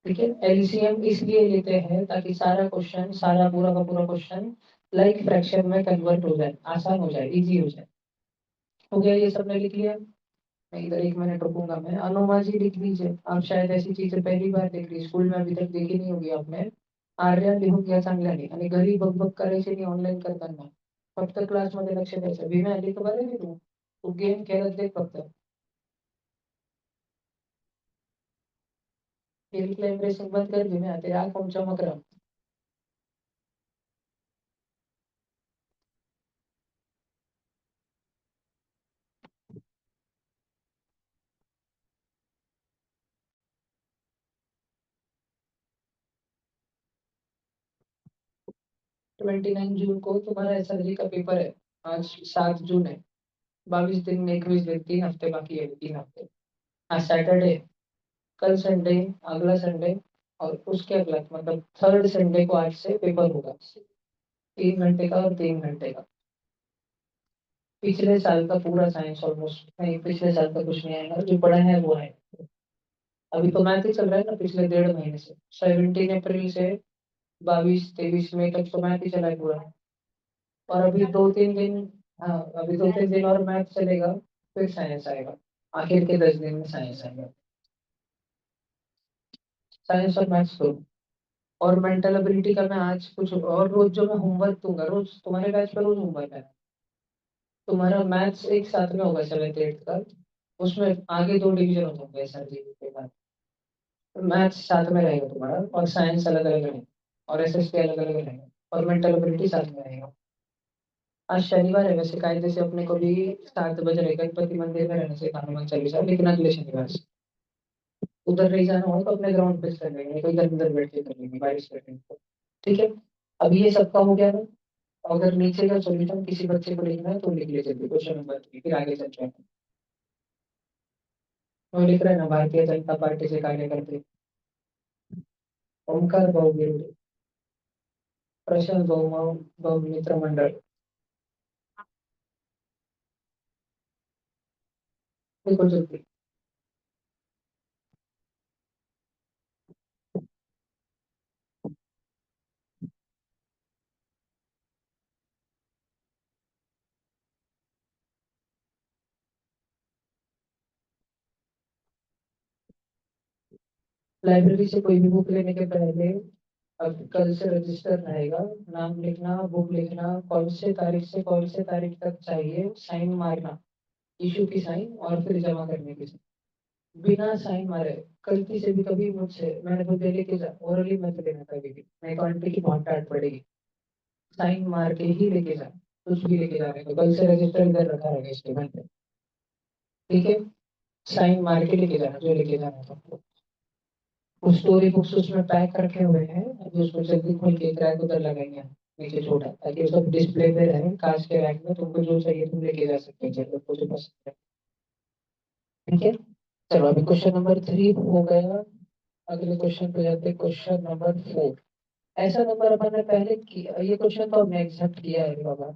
ठीक है. एलसीएम इसलिए लेते हैं ताकि सारा क्वेश्चन, सारा पूरा का पूरा क्वेश्चन लाइक फ्रैक्शन में कन्वर्ट हो जाए, आसान हो जाए, इजी हो जाए. हो गया, ये सबने लिख लिया. मैं इधर 1 मिनट रुकूंगा. मैं अनुमा जी लिख लीजिए. आप शायद ऐसी चीजें पहली बार देख रही, स्कूल में अभी तक देखी नहीं होगी आपने. आर्या लिहून घ्या चांगल्याने आणि घरी बघ करायची नाही ऑनलाईन करताना. फक्त क्लासमध्ये लक्ष द्यायचं. भीम्या लिख बरं मी तू गेम खेळत देख फक्त. फिर एम्ब्रेसिंग बंद कर भीम्या, तेरे आंखों में चमक रहा. 29 जून को तुम्हारा एसएससी का पेपर है. आज 7 जून है. 22 दिन, 21 दिन, 3 हफ्ते बाकी है. 3 हफ्ते. आज सैटरडे, कल संडे, अगला संडे और उसके अगला मतलब थर्ड संडे को आज से पेपर होगा. 3 घंटे का और 3 घंटे का. पिछले साल का पूरा साइंस ऑलमोस्ट नहीं, पिछले साल का कुछ नहीं आएगा, जो पढ़ा है वो है. अभी तो मैथ ही चल रहा है ना पिछले 1.5 महीने से. 17 अप्रैल से 22-23 मई तक तो मैथ ही चला है पूरा. और अभी 2-3 दिन, हाँ अभी 2-3 दिन और मैथ चलेगा. फिर साइंस आएगा. आखिर के 10 दिन में साइंस आएगा. साइंस और मैथ्स दो. और मेंटल एबिलिटी का मैं आज कुछ और रोज जो मैं होमवर्क दूंगा, रोज तुम्हारे बैच पर रोज होमवर्क है. तुम्हारा मैथ्स एक साथ में होगा 7th 8th का. उसमें आगे 2 डिवीजन हो जाएंगे सर जी के बाद. मैथ्स साथ में रहेगा तुम्हारा और साइंस अलग अलग रहेगा और एसएसटी अलग अलग रहेगा और मेंटल एबिलिटी साथ में रहेगा. आज शनिवार है, वैसे कायदे से अपने को भी 7 बजे गणपति मंदिर में रहने से हनुमान चालीसा, लेकिन अगले शनिवार से उधर नहीं जाना हो तो अपने ग्राउंड पे कर लेंगे, कोई इधर उधर बैठ के कर लेंगे 22 सेकंड को. ठीक है. अब ये सबका हो गया ना. अगर नीचे का सॉल्यूशन किसी बच्चे को लिखना है तो लिख ले जल्दी. क्वेश्चन नंबर 3 फिर आगे चलते हैं. वो लिख रहा है ना, भारतीय जनता पार्टी से कार्यकर्ते ओमकार भाऊ गिरोडे, प्रशांत भाऊ मित्र मंडळ. देखो जल्दी. लाइब्रेरी से कोई भी बुक लेने के पहले अब कल से रजिस्टर रहेगा. नाम लिखना, बुक लिखना, कौन से तारीख तक चाहिए, साइन मारना, इशू की साइन और फिर जमा करने की साइन. बिना साइन मारे गलती से भी कभी मुझसे मैंने तो दे लेके जा ओरली मत लेना कभी भी, नहीं तो आंटी की बहुत डांट पड़ेगी. साइन मार के ही लेके जा. कुछ भी लेके जाने को कल से रजिस्टर इधर रखा रहेगा इसके घर पे. ठीक है. साइन मार के लेके जाना जो लेके जाना है सबको. कुछ स्टोरी बुक्स उसमें पैक रखे हुए हैं, अभी उसको जल्दी खोल के क्रैक उधर लगाएंगे नीचे छोटा, ताकि वो सब डिस्प्ले पे रहे कांच के रैक में. तुमको जो चाहिए तुम लेके जा सकते हो, जब तुमको जो पसंद है. ठीक है. चलो अभी क्वेश्चन नंबर 3 हो गया. अगले क्वेश्चन पे जाते हैं. Question number 4. ऐसा नंबर अपन ने पहले किया, ये क्वेश्चन तो हमने एक्सेप्ट किया है बाबा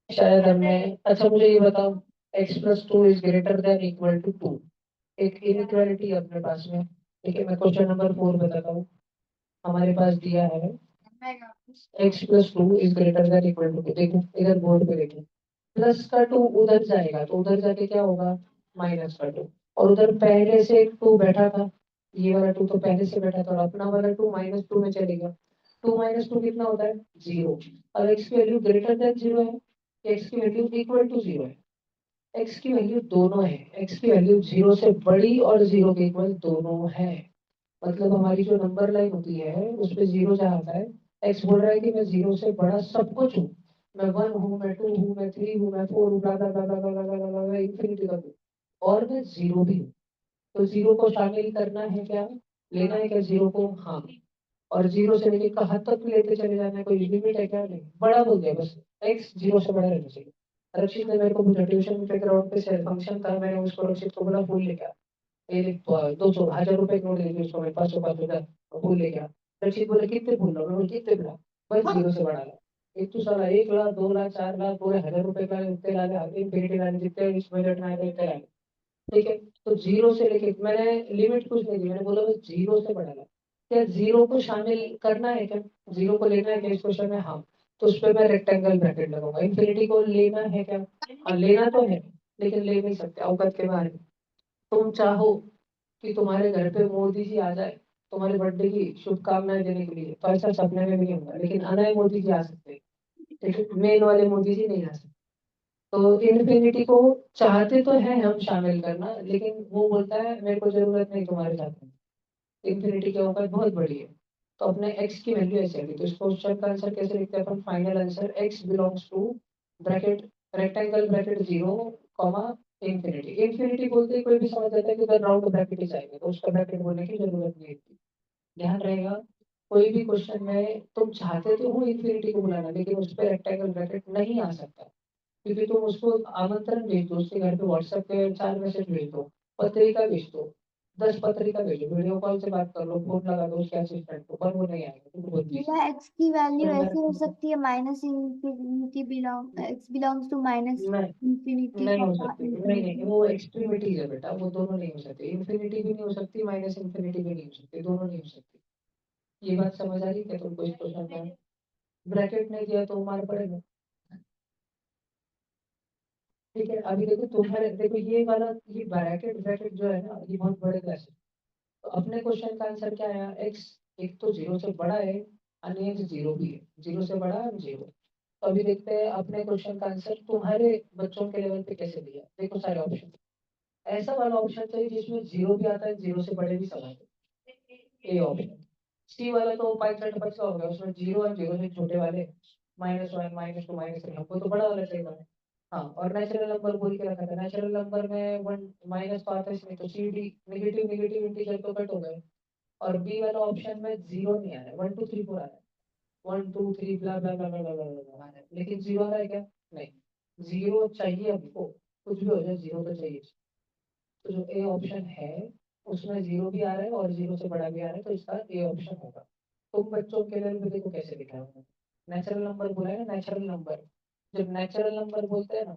शायद हमने. अच्छा मुझे ये बताओ, x+2 > 2 एक इनइक्वालिटी है अपने पास में. ठीक है. मैं क्वेश्चन नंबर 4 बताता हूँ. हमारे पास दिया है x+2 > 2. देखो इधर बोर्ड पे देखो. प्लस का 2 उधर जाएगा तो उधर जाके क्या होगा, माइनस का 2. और उधर पहले से एक 2 बैठा था. ये वाला 2 तो पहले से बैठा था और अपना वाला 2 -2 में चलेगा. 2 माइनस 2 कितना होता है 0। अब x की वैल्यू ग्रेटर देन 0 है, x की वैल्यू इक्वल टू 0 है, x की वैल्यू दोनों है, x की वैल्यू 0 से बड़ी और 0 के इक्वल दोनों है। मतलब हमारी जो नंबर लाइन होती है उस पे 0 जहाँ आता है, x बोल रहा है कि मैं 0 से बड़ा सब कुछ हूँ, मैं 1 हूँ, मैं 2 हूँ, मैं 3 हूँ, मैं 4 हूँ, blah blah blah blah blah blah blah blah blah, infinity तक हूँ, और मैं 0 भी हूँ। तो 0 को शामिल करना है क्या, लेना है क्या 0 को, हाँ। और 0 से लेके कहाँ तक लेते चले जाना है, कोई लिमिट है क्या, नहीं, बड़ा बोल दिया बस, x 0 से बड़ा रहना चाहिए। रक्षित ने मेरे को पूछा ट्यूशन में ग्राउंड पे से फंक्शन था, मैंने उसको रक्षित को बोला फूल लेके आ, ये 200 1000 रुपए नोट दे दिए उसको, मैं 500 500 फूल लेके आ। रक्षित बोले कितने फूल ला, मैं बोला कितने ला, बस 0 से बड़ा ला। एक तो साला 1 लाख 2 लाख 4 लाख पूरे 1000 रुपए का उतने ला ले, इंफिनिटी लाने जितने इस बजट में आए थे उतने ला ले। ठीक है, तो 0 से लेके मैंने लिमिट कुछ नहीं दी, मैंने बोला बस 0 से बढ़ा ला। क्या 0 को शामिल करना है क्या, 0 को लेना है क्या इस क्वेश्चन में, हाँ। तो उस पर मैं रेक्टेंगल ब्रैकेट लगाऊंगा। इंफिनिटी को लेना है क्या, हाँ लेना तो है, लेकिन ले नहीं सकते औकात के बाहर। तुम चाहो कि तुम्हारे घर पे मोदी जी आ जाए तुम्हारे बर्थडे की शुभकामनाएं देने के लिए, तो ऐसा सपने में भी नहीं होगा, लेकिन अनय मोदी जी आ सकते हैं, लेकिन मेल वाले मोदी जी नहीं आ सकते। तो इन्फिनिटी को चाहते तो है हम शामिल करना, लेकिन वो बोलता है मेरे को जरूरत नहीं तुम्हारे साथ में, इन्फिनिटी की औकात बहुत बड़ी है। तो अपने x की वैल्यू ऐसे आती है, तो इस क्वेश्चन का आंसर कैसे लिखते हैं अपन, final answer x belongs to bracket rectangle bracket 0 comma infinity. Infinity बोलते ही कोई भी समझ जाता है कि उधर राउंड ब्रैकेट ही चाहिए, तो उसका ब्रैकेट बोलने की जरूरत नहीं है। ध्यान रहेगा, कोई भी क्वेश्चन में तुम चाहते तो हो इन्फिनिटी को बुलाना, लेकिन उस पर रेक्टेंगल ब्रैकेट नहीं आ सकता, क्योंकि तुम उसको आमंत्रण भेज दो, उसके घर पे व्हाट्सएप पे 4 मैसेज भेज दो, पत्रिका भेज दो, 10 पत्रिका भेजो, वीडियो कॉल से बात कर लो, फोन लगा दो उसके असिस्टेंट को, पर वो नहीं आएगा क्योंकि बहुत बिजी या x की वैल्यू ऐसे हो है। सकती है minus infinity belong x belongs to minus नहीं, इंफिनिटी नहीं हो कॉमा सकती, नहीं नहीं, इंफिनिटी। वो एक्सट्रीमिटीज है बेटा, वो दोनों नहीं हो सकती, इन्फिनिटी भी नहीं हो सकती, माइनस इन्फिनिटी भी नहीं हो सकती, दोनों नहीं हो सकती। ये बात समझ आ रही है तुमको इस क्वेश्चन में, ब्रैकेट नहीं दिया तो मार पड़ेगा। ठीक है, अभी देखो तुम्हारे देखो ये वाला, ये ब्रैकेट ब्रैकेट जो है ना, ये बहुत बड़े क्लास है। तो अपने क्वेश्चन का आंसर क्या आया, x एक तो 0 से बड़ा है, अन्य एक 0 भी है, 0 से बड़ा 0। तो अभी देखते हैं अपने क्वेश्चन का आंसर तुम्हारे बच्चों के लेवल पे कैसे दिया। देखो सारे ऑप्शन, ऐसा वाला ऑप्शन चाहिए जिसमें 0 भी आता है, 0 से बड़े भी सवाल है, ए ऑप्शन। सी वाला तो पाई चार्ट बच्चा हो गया, उसमें 0 और 0 से छोटे वाले, -1 -2 -3, हमको तो बड़ा वाला चाहिए था। हाँ, और नेचुरल नंबर बोल के रखा था, नेचुरल नंबर में 1 माइनस तो आता है इसमें, तो C D negative negative integer तो कट हो गए। और बी वाला ऑप्शन में 0 नहीं आ रहा है, 1 2 3 4 आ रहा है, 1 2 3 ब्ला ब्ला ब्ला ब्ला ब्ला ब्ला ब्ला आ रहा है, लेकिन 0 आ रहा है क्या, नहीं। 0 चाहिए हमको, कुछ भी हो जाए 0 तो चाहिए। तो जो ए ऑप्शन है उसमें 0 भी आ रहा है और 0 से बड़ा भी आ रहा है, तो इसका ए ऑप्शन होगा। तुम बच्चों के लेवल पे देखो कैसे लिखा है उन्होंने, नेचुरल नंबर बोला है ना, नेचुरल नंबर, जब नेचुरल नंबर बोलते हैं ना,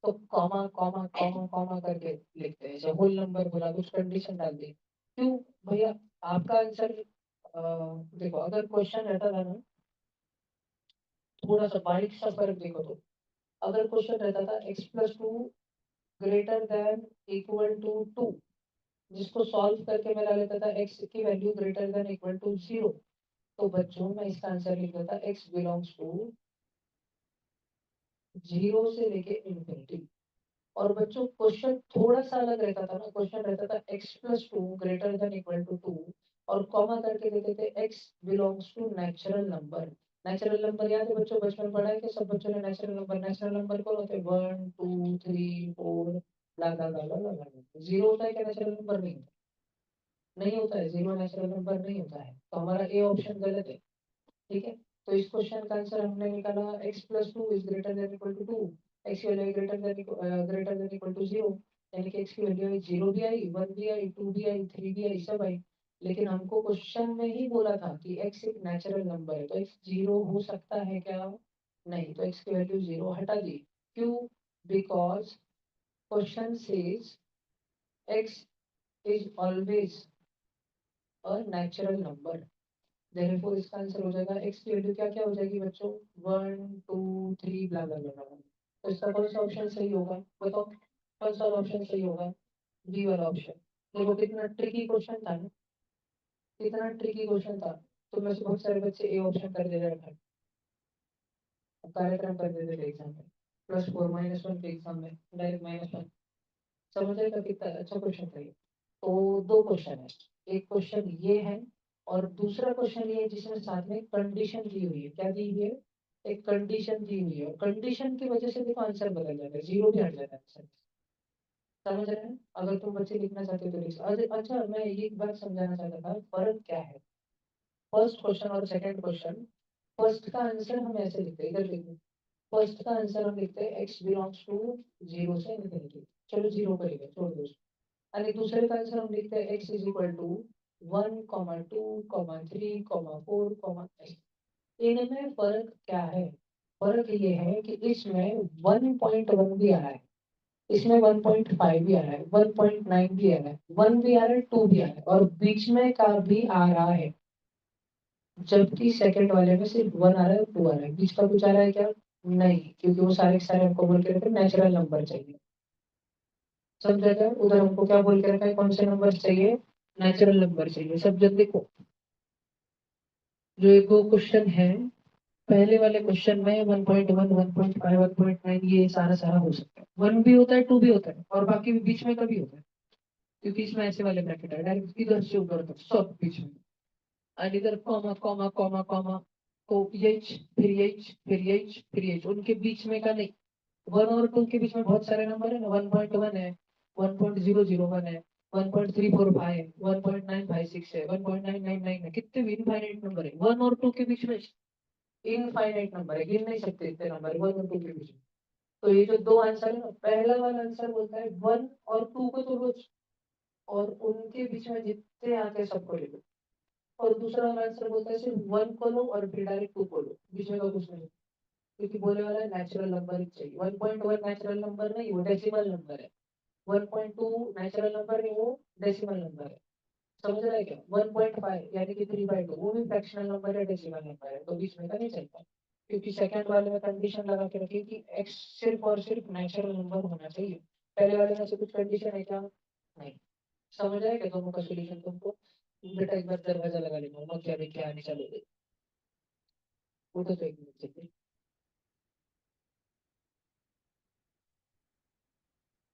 तो कॉमा कॉमा कॉमा कॉमा करके लिखते हैं। जब होल नंबर बोला तो उस कंडीशन डाल दी, क्यों भैया, आपका आंसर देखो, अगर क्वेश्चन रहता था ना, थोड़ा सा बारीक सा फर्क देखो, तो अगर क्वेश्चन रहता था x+2 greater than equal to 2, जिसको सॉल्व करके मैं ला लेता था x की value greater than equal to 0, तो बच्चों में इसका आंसर लिख देता x बिलोंग्स टू 0 से लेके इन्फिनिटी। और बच्चों क्वेश्चन थोड़ा सा अलग रहता था ना, क्वेश्चन रहता था x+2 greater than equal to 2, और कॉमा करके देते थे x belongs to natural number. Natural number याद है बच्चों, बचपन पढ़ा है कि सब बच्चों ने नेचुरल नंबर कौन होते हैं, 1 2 3 4 ला ला ला ला ला ला। 0 होता है क्या नेचुरल नंबर, नहीं होता, नहीं होता है 0 नेचुरल नंबर नहीं होता है, तो हमारा ए ऑप्शन गलत है। ठीक है, तो इस क्वेश्चन का आंसर हमने निकाला x+2 is greater than equal to 2, x की value greater than equal to 0, यानी कि x की वैल्यू 0 भी आई, 1 भी आई, 2 भी आई, 3 भी आई, सब आई। लेकिन हमको क्वेश्चन में ही बोला था कि x एक नेचुरल नंबर है, तो x 0 हो सकता है क्या, नहीं, तो x की वैल्यू 0 हटा दी। क्यों, because question says x is always a natural number, therefore इसका आंसर हो जाएगा x की वैल्यू क्या क्या हो जाएगी बच्चों, 1 2 3 ब्ला ब्ला ब्ला। तो इसका कौन सा ऑप्शन सही होगा, बताओ कौन सा ऑप्शन सही होगा, बी वाला ऑप्शन। देखो कितना ट्रिकी क्वेश्चन था ना, कितना ट्रिकी क्वेश्चन था। तो में से बहुत सारे बच्चे ए ऑप्शन कर दे रहे हैं, कार्यक्रम कर देते थे एग्जाम में, +4 -1 के एग्जाम में डायरेक्ट -1। समझ रहे का कितना अच्छा क्वेश्चन था ये। तो दो क्वेश्चन है, एक क्वेश्चन ये है और दूसरा क्वेश्चन ये है जिसमें साथ में कंडीशन दी हुई है। क्या दी हुई है? एक कंडीशन दी हुई है, और कंडीशन की वजह से देखो आंसर बदल जाता है, जीरो भी हट जाता है आंसर। समझ रहे हैं? अगर तुम बच्चे लिखना चाहते हो तो लिख। अच्छा, मैं ये एक बात समझाना चाहता था, फर्क क्या है फर्स्ट क्वेश्चन और सेकंड क्वेश्चन। फर्स्ट का आंसर हम ऐसे लिखते हैं, इधर देखो, फर्स्ट का आंसर हम लिखते हैं x बिलोंग्स टू 0 से इनफिनिटी, चलो 0 पर लिखे, छोड़ दो। और दूसरे का आंसर हम लिखते हैं x इज इक्वल टू 1, 2, 3, 4, 8। इनमें फर्क क्या है? फर्क ये है कि इसमें 1.1 भी आ रहा है, इसमें 1.5 भी आ रहा है, 1.9 भी आ रहा है, 1 भी आ रहा है, 2 भी आ रहा है, और बीच में का भी आ रहा है। जबकि सेकंड वाले में सिर्फ 1 आ रहा है, 2 आ रहा है, बीच का कुछ आ रहा है क्या? नहीं, क्योंकि वो सारे के सारे हमको बोल के रखे नेचुरल नंबर चाहिए। समझा क्या? उधर हमको क्या बोल के रखा है, कौन से नंबर चाहिए? नेचुरल नंबर चाहिए। सब जल्दी देखो, जो एक वो क्वेश्चन है, पहले वाले क्वेश्चन में 1.1, 1.5, 1.9 ये सारा सारा हो सकता है, 1 भी होता है, 2 भी होता है, और बाकी भी बीच में का भी होता है, क्योंकि इसमें ऐसे वाले ब्रैकेट है, डायरेक्ट इधर से ऊपर तक सब बीच में, और इधर कॉमा कॉमा कॉमा कॉमा, तो एच फिर एच फिर एच फिर एच, उनके बीच में का नहीं। 1 और 2 के बीच में बहुत सारे नंबर है ना, 1.1 है, 1.001 है, 1.345 है, 1.956 है, 1.999 है, कितने भी इनफाइनाइट नंबर है 1 और 2 के बीच में। इनफाइनाइट नंबर है, गिन नहीं सकते इतने नंबर 1 और 2 के बीच में। तो ये जो दो आंसर है ना, पहला वाला आंसर बोलता है 1 और 2 को तो रोज, और उनके बीच में जितने आते हैं सबको ले लो। और दूसरा वाला आंसर बोलता है सिर्फ 1 को लो और फिर डायरेक्ट 2 को लो, बीच में का कुछ नहीं, क्योंकि बोले वाला है नेचुरल नंबर ही चाहिए। 1.1 नेचुरल नंबर नहीं, वो डेसिमल नंबर है। 1.2 नेचुरल नंबर नहीं, वो डेसिमल नंबर है। समझ रहा है क्या? 1.5 यानी कि 3/2 वो भी फ्रैक्शनल नंबर है, डेसिमल नंबर है, तो बीच में का नहीं चलता। क्योंकि सेकंड वाले में कंडीशन लगा के रखी कि x सिर्फ और सिर्फ नेचुरल नंबर होना चाहिए। पहले वाले में से कुछ कंडीशन है क्या? नहीं। समझ आया क्या दोनों का सोल्यूशन तुमको? बेटा एक बार दरवाजा लगा लेना, मत क्या देखिए आने चलो दे, वो तो एक मिनट चाहिए,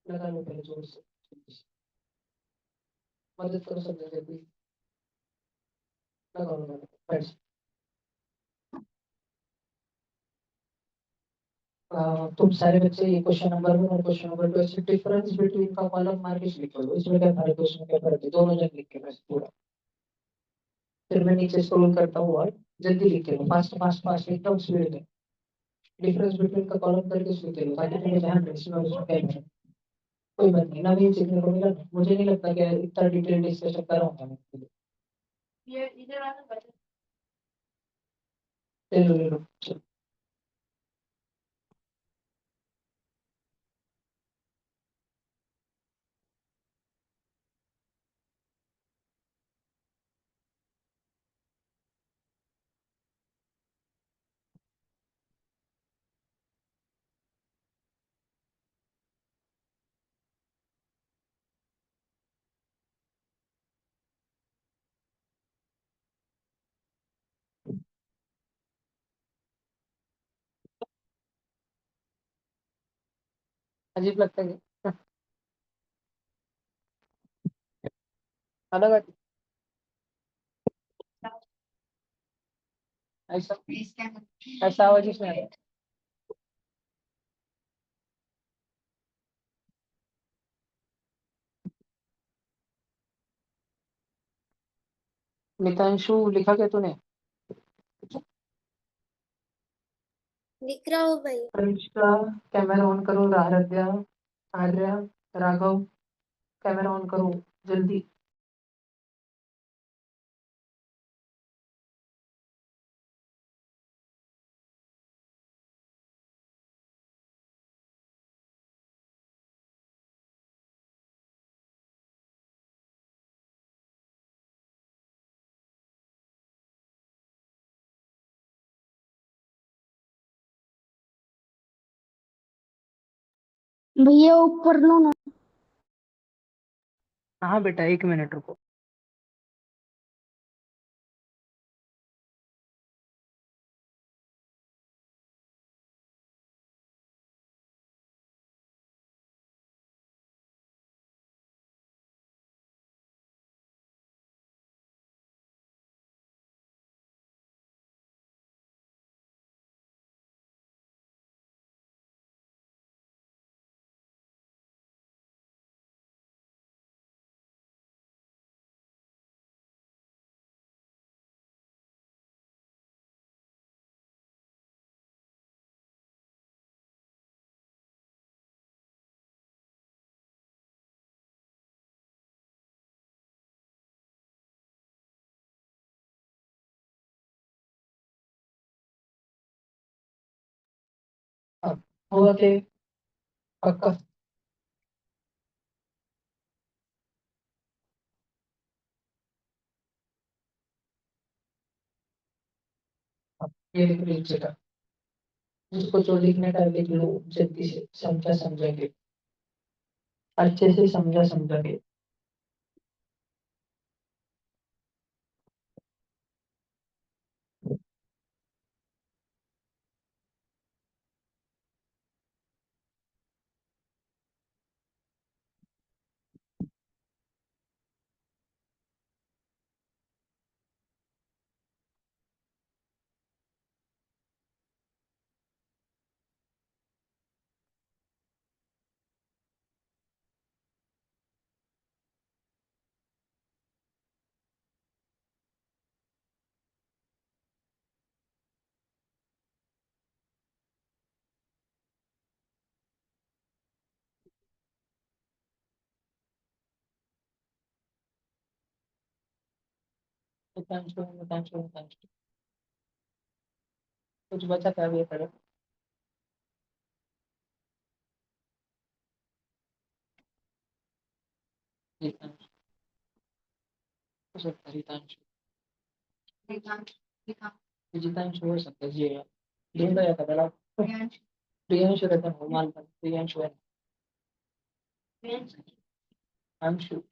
लगा लो पहले जोर से, मदद करो सब जल्दी, लगाओ लगाओ, बैठ जाओ। तुम सारे बच्चे ये क्वेश्चन नंबर 1 और क्वेश्चन नंबर 2 ऐसे डिफरेंस बिटवीन का कॉलम मार के लिख लो, इसमें क्या फर्क है उसमें क्या फर्क है, दोनों जन लिख के बस पूरा। फिर मैं नीचे स्क्रॉल करता हूँ और जल्दी लिख के लो, फास्ट फास्ट फास्ट एकदम स्पीड में। डिफरेंस बिटवीन का कॉलम करके लिख के लो, ताकि तुम्हें ध्यान रहे इसमें और उसमें क्या है। कोई बात नहीं, नवीन सीखने को मिला ना, मुझे नहीं लगता कि इतना डिटेल डिस्कशन कर रहा हूँ मैं। ये इधर आना, चलो ले लो। अजीब लगता है अलग, ऐसा ऐसा आवाज इसमें आ रहा है। मितांशु लिखा क्या तूने? लिख रहा हूँ भाई। अनुष्का, कैमरा ऑन करो, आराध्या, आर्या, राघव, कैमरा ऑन करो जल्दी। भैया ऊपर लो ना। हाँ बेटा, 1 मिनट रुको। होगा क्या ये? पक्का? ये लिख लीजिए का, जिसको जो लिखने का लिख लो, जल्दी से समझा समझेंगे, अच्छे से समझा समझेंगे। मितांशु मितांशु मितांशु, कुछ बचा था ये पढ़ो। जितांशु, हो सकता है रितांशु, जितांशु हो सकता है जी यार, ढूंढा जाता बड़ा। प्रियांशु रहता है, मान पर प्रियांशु है। अंशु,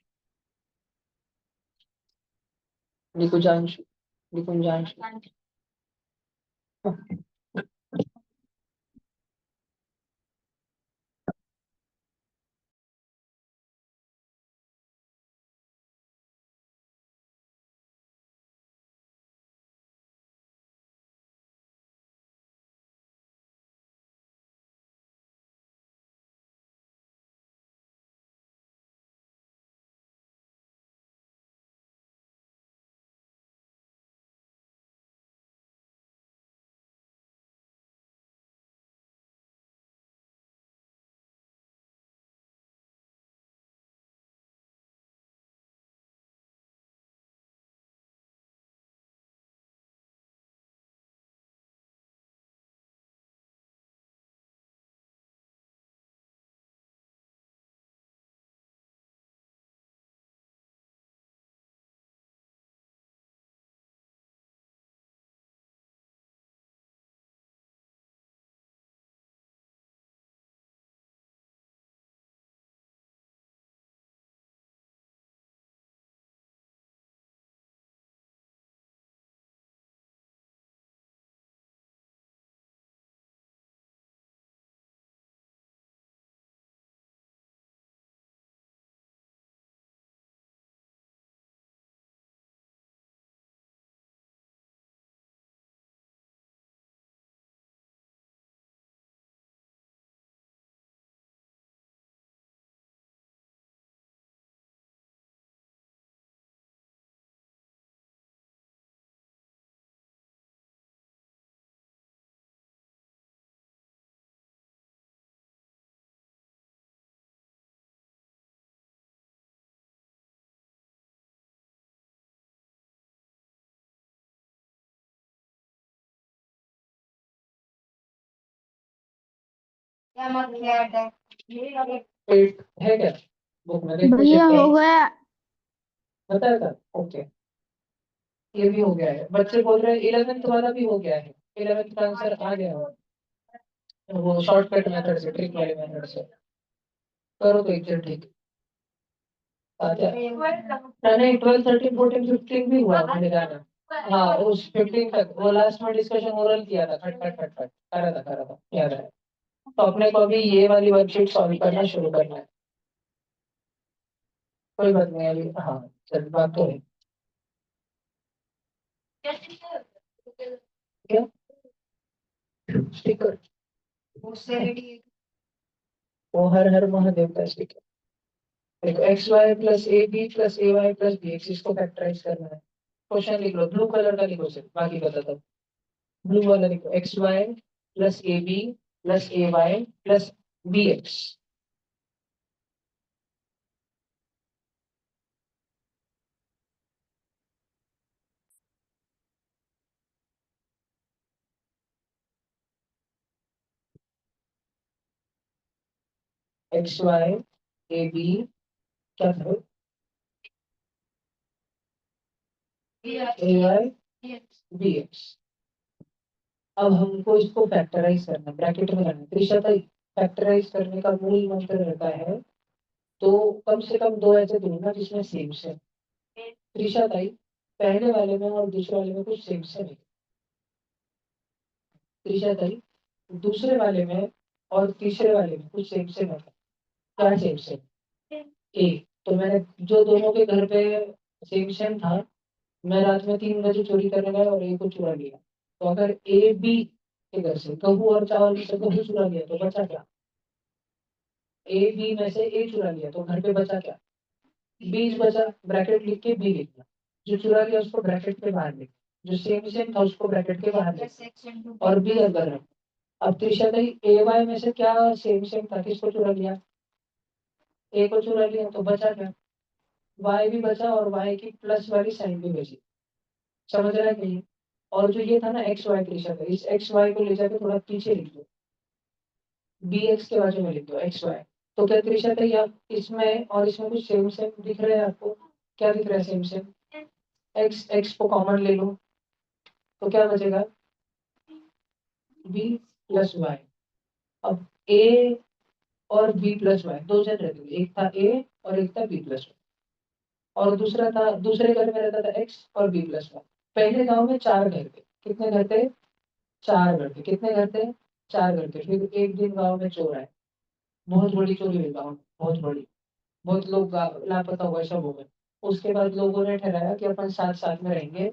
निकुंजांशु, निकुंजांशु। एट है क्या बुक में? देख भैया लीजिए। हो गया। बताया था, ओके। ये भी हो गया है, बच्चे बोल रहे हैं 11th वाला भी हो गया है, 11th का आंसर आ गया है, वो शॉर्टकट मेथड से, ट्रिक वाले मेथड से करो तो एकदम ठीक। अच्छा नहीं, 12 13 14 15 भी हुआ मुझे जाना। हाँ उस 15 तक वो लास्ट में डिस्कशन ओरल किया था, खट खट खट खट करा था याद है। तो अपने को अभी ये वाली वर्कशीट सॉल्व करना शुरू करना है। कोई बात नहीं अभी, हाँ चल बात तो है। क्या स्टिकर? वो हर हर महादेव का स्टिकर। देखो x y plus a b plus a y plus b x, इसको फैक्टराइज करना है। क्वेश्चन लिख लो, ब्लू कलर का लिखो सिर्फ, बाकी बताता हूँ। ब्लू वाला लिखो, x y plus a b plus a y plus b x. X y a b क्या था, ए वाई बी एक्स। अब हमको इसको फैक्टराइज करना, ब्रैकेट में करना। त्रिशतः फैक्टराइज करने का मूल मंत्र रहता है, तो कम से कम दो ऐसे दूंगा जिसमें सेम से त्रिशतः पहले वाले में और दूसरे वाले में कुछ सेम से नहीं। त्रिशतः दूसरे वाले में और तीसरे वाले में कुछ सेम से नहीं। क्या सेम से? ए। तो मैंने जो दोनों के घर पे सेम सेम था, मैं रात में 3 बजे चोरी करने गया और ए को चुरा लिया। तो अगर ए बी के घर से गेहूं और चावल में से गेहूं चुरा लिया तो बचा क्या? ए बी में से ए चुरा लिया तो घर पे बचा क्या? बीज बचा, ब्रैकेट लिख के बी लिखना। जो चुरा लिया उसको ब्रैकेट के बाहर लिख, जो सेम सेम था उसको ब्रैकेट के बाहर लिख, और बी अंदर रख। अब त्रिशतः ए वाई में से क्या सेम सेम था, किसको चुरा लिया? ए को चुरा लिया तो बचा क्या? वाई भी बचा और वाई की प्लस वाली साइन भी बची। समझ रहा है कहीं? और जो ये था ना एक्स वाई त्रिशतः, इस एक्स वाई को ले जाके थोड़ा पीछे लिख दो, बी एक्स के बाजू में लिख दो एक्स वाई। तो क्या त्रिशतः ही आप इसमें और इसमें कुछ सेम सेम दिख रहे हैं आपको? क्या दिख रहा है सेम सेम? एक्स एक्स को कॉमन ले लो तो क्या बचेगा? B plus y. अब ए और बी प्लस वाई दो जन रहते थे, एक था ए और एक था बी प्लस वाई, और दूसरा था, दूसरे घर में रहता था एक्स और बी प्लस वाई। पहले गांव में 4 घर थे। कितने घर थे? 4 घर थे। कितने घर थे? 4 घर थे। फिर एक दिन गांव में चोर आए, बहुत बड़ी चोरी हुई गाँव में, बहुत बड़ी। बहुत लोग लापता हुए सब हो गए। उसके बाद लोगों ने ठहराया कि अपन साथ साथ में रहेंगे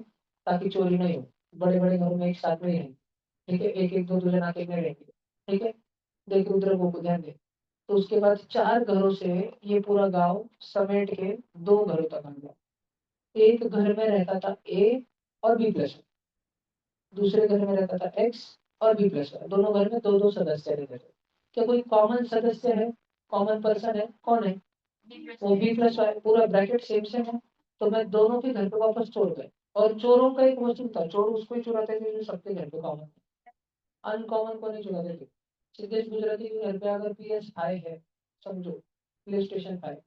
ताकि चोरी नहीं हो। बड़े बड़े घरों में एक साथ में ही रहेंगे, ठीक है, एक एक दो दो जन आके में रहेंगे, ठीक है। देखिए उधर को ध्यान दे। तो उसके बाद 4 घरों से ये पूरा गांव समेट के 2 घरों तक आ गया। एक घर में रहता था ए और बी प्लस, दूसरे घर में रहता था एक्स और बी प्लस। दोनों घर में दो दो सदस्य रहते थे। क्या कोई कॉमन सदस्य है? कॉमन पर्सन है? कौन है? वो बी प्लस वाई, पूरा ब्रैकेट सेम सेम है। तो मैं दोनों के घर पे वापस चोर गए, और चोरों का एक वसूल था, चोर उसको ही चुराते थे जो सबके घर पे कॉमन, अनकॉमन को नहीं चुराते थे। सिद्धेश गुजराती के घर पे अगर PS5 है, समझो PlayStation 5,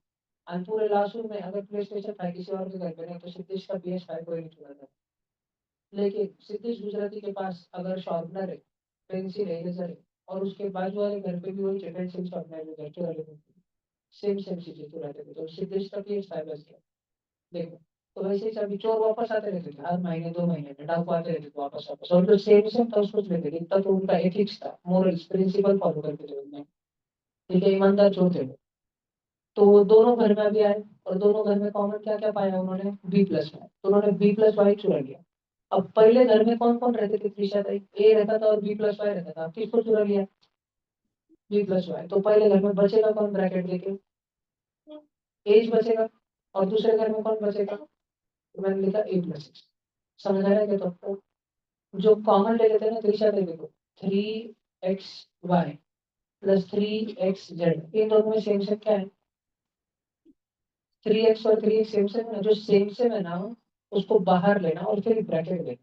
और पूरे लासू में अगर PlayStation 5 किसी और के घर पे नहीं, तो सिद्धेश का PS5 कोई नहीं चुराता। लेकिन सिद्धेश गुजराती के पास अगर शार्पनर है, पेंसिल है, इरेजर है, और उसके बाजू वाले घर पे भी वही पेंसिल शार्पनर जो घर चुरा लेते थे, सेम सेम चीजें चुराते थे, तो सिद्धेश का PS5 बच गया। देखो, तो वैसे ही सभी चोर वापस आते रहते थे, हर महीने 2 महीने में डाकू आते रहते थे वापस वापस, और जो सेम सेम था उसको लेते थे। इतना तो उनका एथिक्स था, मोरल्स प्रिंसिपल फॉलो करते थे उनमें, ठीक है, ईमानदार चोर थे वो। तो वो दोनों घर में भी आए, और दोनों घर में कॉमन क्या क्या पाया उन्होंने? B plus y. तो उन्होंने बी प्लस वाई चुरा लिया। अब पहले घर में कौन कौन रहते थे त्रिशा ताई? ए रहता था और बी प्लस वाई रहता था। अब किसको चुरा लिया? B plus y. तो पहले घर में बचेगा कौन ब्रैकेट लेके? एज बचेगा। और दूसरे घर में कौन बचेगा? तो मैंने लिखा ए प्लस एक्स। समझ आ रहा है क्या? तो आपको जो कॉमन ले लेते हैं ना त्रिशा ताई, देखो 3XY प्लस 3XZ, इन दोनों में सेम सेम क्या है? 3x और 3x सेम सेम है। जो सेम सेम है ना उसको बाहर लेना और फिर ब्रैकेट लेना,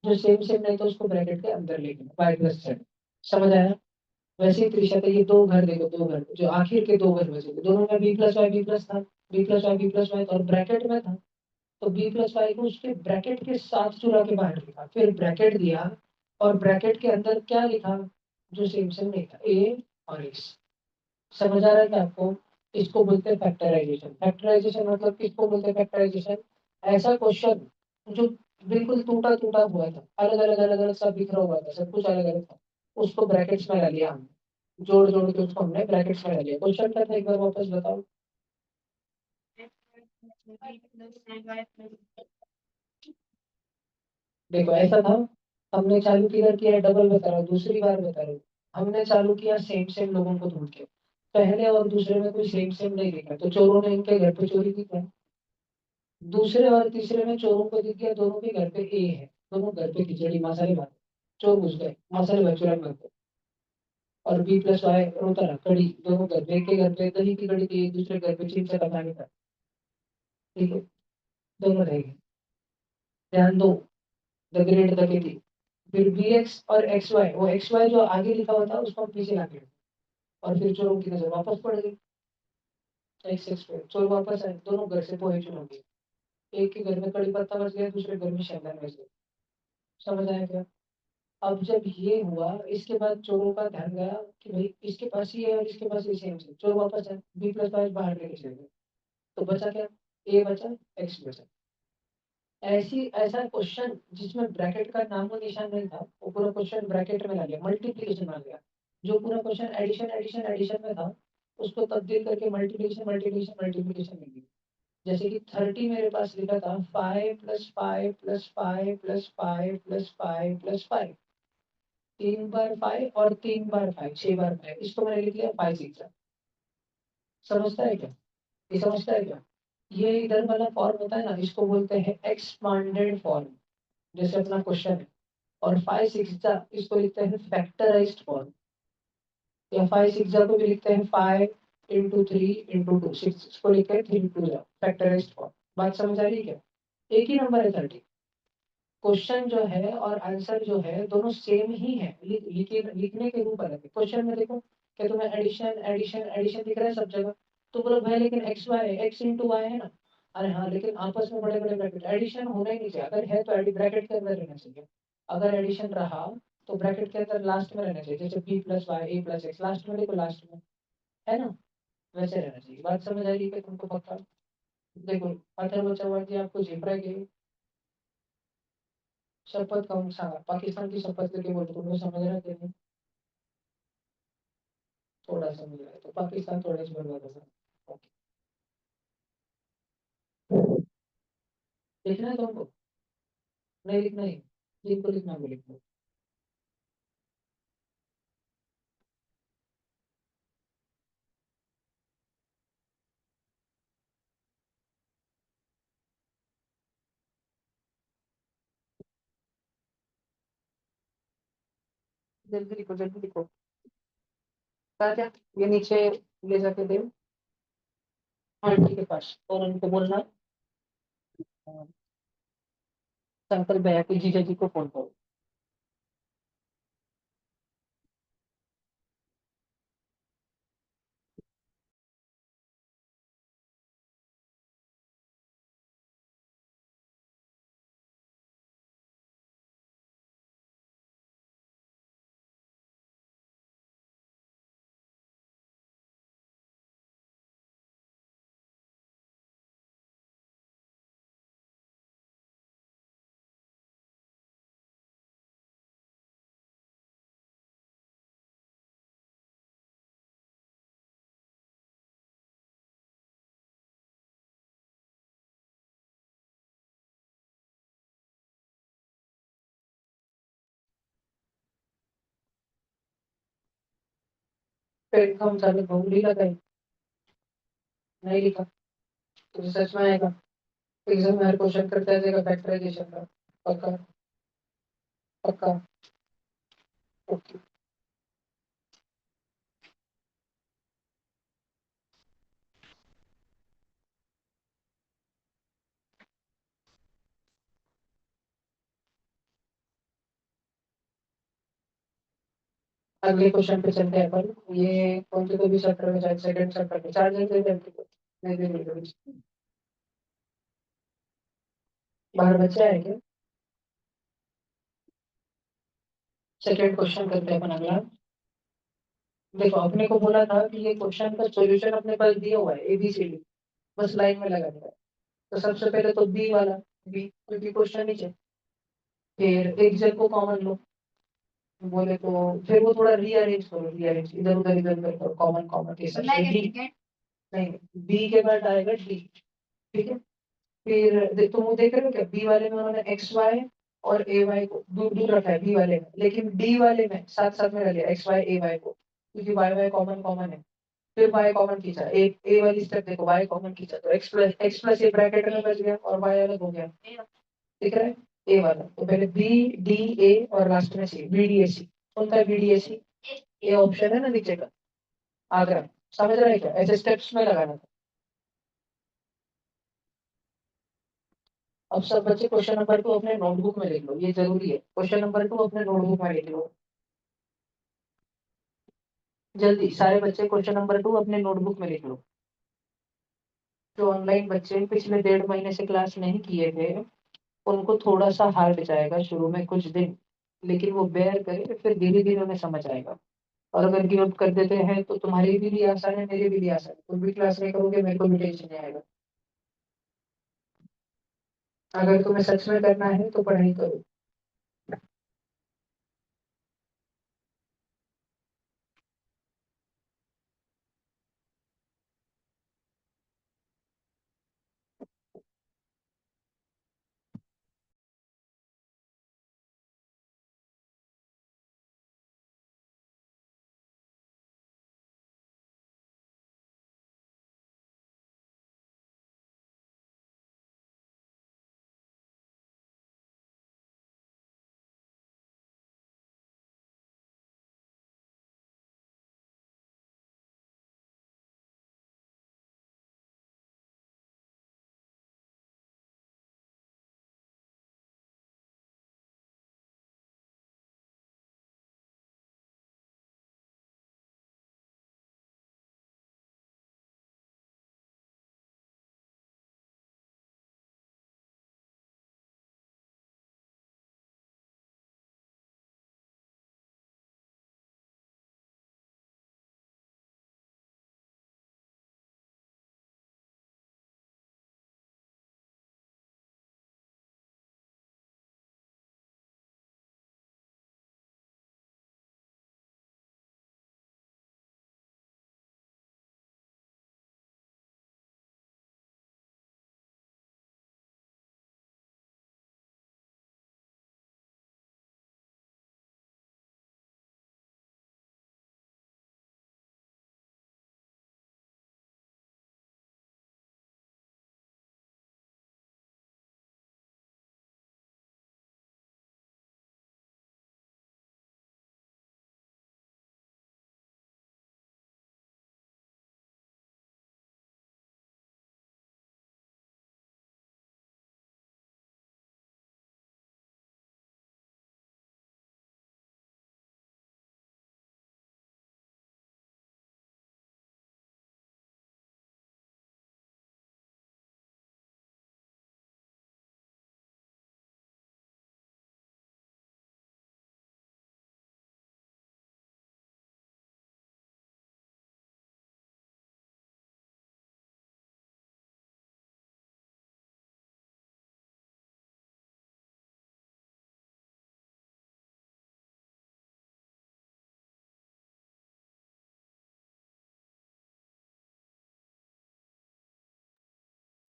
जो सेम सेम नहीं तो उसको ब्रैकेट के अंदर लेना, y प्लस z। समझ आया? वैसे ही त्रिशा के ये 2 घर देखो, 2 घर जो आखिर के 2 घर बचे थे, दोनों में B plus Y B plus था, B plus Y B plus Y और ब्रैकेट में था। तो बी प्लस वाई को उसके ब्रैकेट के साथ चुरा के बाहर लिखा, फिर ब्रैकेट दिया, और ब्रैकेट के अंदर क्या लिखा? जो सेम सेम नहीं था, ए और एक्स। समझ आ रहा है क्या आपको? इसको बोलते हैं फैक्टराइजेशन। फैक्टराइजेशन मतलब किसको बोलते हैं फैक्टराइजेशन? ऐसा क्वेश्चन जो बिल्कुल टूटा टूटा हुआ था, अलग अलग सब बिखरा हुआ था, सब कुछ अलग अलग था, उसको ब्रैकेट्स में डाल लिया हमने, जोड़ जोड़ के उसको हमने ब्रैकेट्स में डाल लिया। क्वेश्चन क्या था एक बार वापस बताओ। देखो ऐसा था, हमने चालू किधर किया? डबल बता रहा हूँ, दूसरी बार बता रहा हूँ। हमने चालू किया सेम सेम लोगों को ढूंढ के, पहले और दूसरे में कोई सेम सेम नहीं दिखा, तो चोरों ने इनके घर पे चोरी की क्या? दूसरे और तीसरे में चोरों को दिख गया दोनों के घर पे ए है, दोनों घर पे खिचड़ी मसाले भात, चोर घुस गए, मसाले भात चुरा घर पे। और बी प्लस वाई रोता रहा, कड़ी दोनों घर पे, एक के घर पे दही की कड़ी थी, एक दूसरे घर पे चिप्स का पानी था, ठीक है, दोनों रह गए। ध्यान दो, द ग्रेट डकैती। फिर बी एक्स और एक्स वाई, वो एक्स वाई जो आगे लिखा हुआ था उसको हम पीछे ला के रखे। और फिर चोरों की नजर वापस पड़ गई x6 पे। चोर वापस आए, दोनों घर से पोहे चुनौगे, एक के घर में कड़ी पत्ता बच गया, दूसरे घर में शैतान बच गया। समझ आया क्या? अब जब ये हुआ, इसके बाद चोरों का ध्यान गया कि भाई इसके पास ही है और इसके पास ही सेम से, चोर वापस आए, b+5 बाहर लेके चले गए, तो बचा क्या? a बचा, x बचा। ऐसा क्वेश्चन जिसमें ब्रैकेट का नामो निशान नहीं था, वो पूरा क्वेश्चन ब्रैकेट में ला गया, मल्टीप्लीकेशन मान गया। जो पूरा क्वेश्चन एडिशन एडिशन एडिशन में था, उसको तब्दील करके मल्टीप्लीकेशन मल्टीप्लीकेशन मल्टीप्लीकेशन लिख दिया। जैसे कि 30 मेरे पास लिखा था 5+5+5+5+5+5, 3 बार 5 और 3 बार 5, 6 बार 5, इसको मैंने लिख लिया 5 6। समझता है क्या? ये समझता है क्या? ये इधर वाला फॉर्म होता है ना, इसको बोलते हैं एक्सपांडेड फॉर्म, जैसे अपना क्वेश्चन है। और 5 6 इसको लिखते हैं फैक्टराइज्ड फॉर्म, या 5 6 को भी लिखते हैं 5 × 3 × 2, 6 को लिखते हैं 3 2 फैक्टराइज्ड फॉर्म। बात समझ आ रही है क्या? एक ही नंबर है 30। क्वेश्चन जो है और आंसर जो है दोनों सेम ही है, लिखने के रूप अलग है। क्वेश्चन में देखो क्या तुम्हें एडिशन एडिशन एडिशन दिख रहा है सब जगह? तो बोलो भाई लेकिन x y x into y है ना। अरे हाँ, लेकिन आपस में बड़े बड़े ब्रैकेट, एडिशन होना ही नहीं चाहिए। अगर है तो एडी ब्रैकेट के अंदर रहना चाहिए। अगर एडिशन रहा तो ब्रैकेट के अंदर लास्ट में रहना चाहिए, जैसे b+y a+x लास्ट में, देखो लास्ट में है ना, वैसे रहना चाहिए। बात समझ आ रही है तुमको पक्का? देखो अथर्वचर्या आपको झेप रहा है। शपथ खाऊन सांगा, पाकिस्तान की शपथ लेके बोलतो, तुमको समझ रहा है कि नहीं? थोड़ा समझ रहा है तो पाकिस्तान थोड़ा ही बर्बाद होगा। ओके, लिखना है तुमको? नहीं लिखना है, जिनको लिखना है वो लिख लो। जल्दी लिखो जल्दी लिखो। क्या क्या ये नीचे ले जाके दे आंटी के पास, और उनको बोलना शंकर भैया के जीजा जी को फोन करो। फिर हम सारे बहु लिखा कहीं नहीं लिखा, तो सच में आएगा एग्जाम में हर क्वेश्चन करता है जाएगा फैक्टराइजेशन का। पक्का? पक्का? ओके। अगले क्वेश्चन पे चलते हैं अपन। ये कौन से तो भी चैप्टर में, शायद सेकंड चैप्टर में, 4 जन थे नहीं नहीं नहीं, बाहर बच्चा है क्या? सेकंड क्वेश्चन करते हैं अपन अगला। देखो अपने को बोला था कि ये क्वेश्चन का सॉल्यूशन अपने पास दिया हुआ है ABCD, बस लाइन में लगा दिया है। तो सबसे पहले तो बी वाला, बी क्योंकि क्वेश्चन नीचे, फिर एक जन को कॉमन लो, बोले तो फिर वो थोड़ा रीअरेंज करो, रीअरेंज इधर उधर करो, कॉमन कॉमन के हिसाब से डी। नहीं, बी के बाद आएगा डी। ठीक है, फिर तुम वो देख रहे हो क्या, बी वाले में उन्होंने एक्स वाई और ए वाई को दूर दूर रखा है बी वाले में, लेकिन डी वाले में साथ साथ में रख लिया एक्स वाई ए वाई को, क्योंकि वाई वाई कॉमन कॉमन है। फिर वाई कॉमन खींचा, ए वाली स्टेप देखो, वाई कॉमन खींचा तो एक्स प्लस ए ब्रैकेट में बच गया और वाई अलग हो गया। दिख रहा है? ए वाला तो पहले बी डी ए और लास्ट में सी, बी डी ए सी। कौन सा है बी डी ए सी? ये ऑप्शन है ना नीचे का, आगरा। समझ रहा है क्या? ऐसे स्टेप्स में लगाना था। अब सब बच्चे क्वेश्चन नंबर 2 अपने नोटबुक में लिख लो, ये जरूरी है। क्वेश्चन नंबर 2 अपने नोटबुक में लिख लो। जल्दी सारे बच्चे क्वेश्चन नंबर 2 अपने नोटबुक में लिख लो। जो ऑनलाइन बच्चे पिछले 1.5 महीने से क्लास नहीं किए थे उनको थोड़ा सा हार्ड जाएगा शुरू में कुछ दिन, लेकिन वो बेयर करे फिर धीरे धीरे उन्हें समझ आएगा। और अगर गिव अप कर देते हैं तो तुम्हारे भी लिए आसान है, मेरे भी लिए आसान है। तुम भी क्लास नहीं करोगे, मेरे को भी टेंशन नहीं आएगा। अगर तुम्हें सच में करना है तो पढ़ाई करो।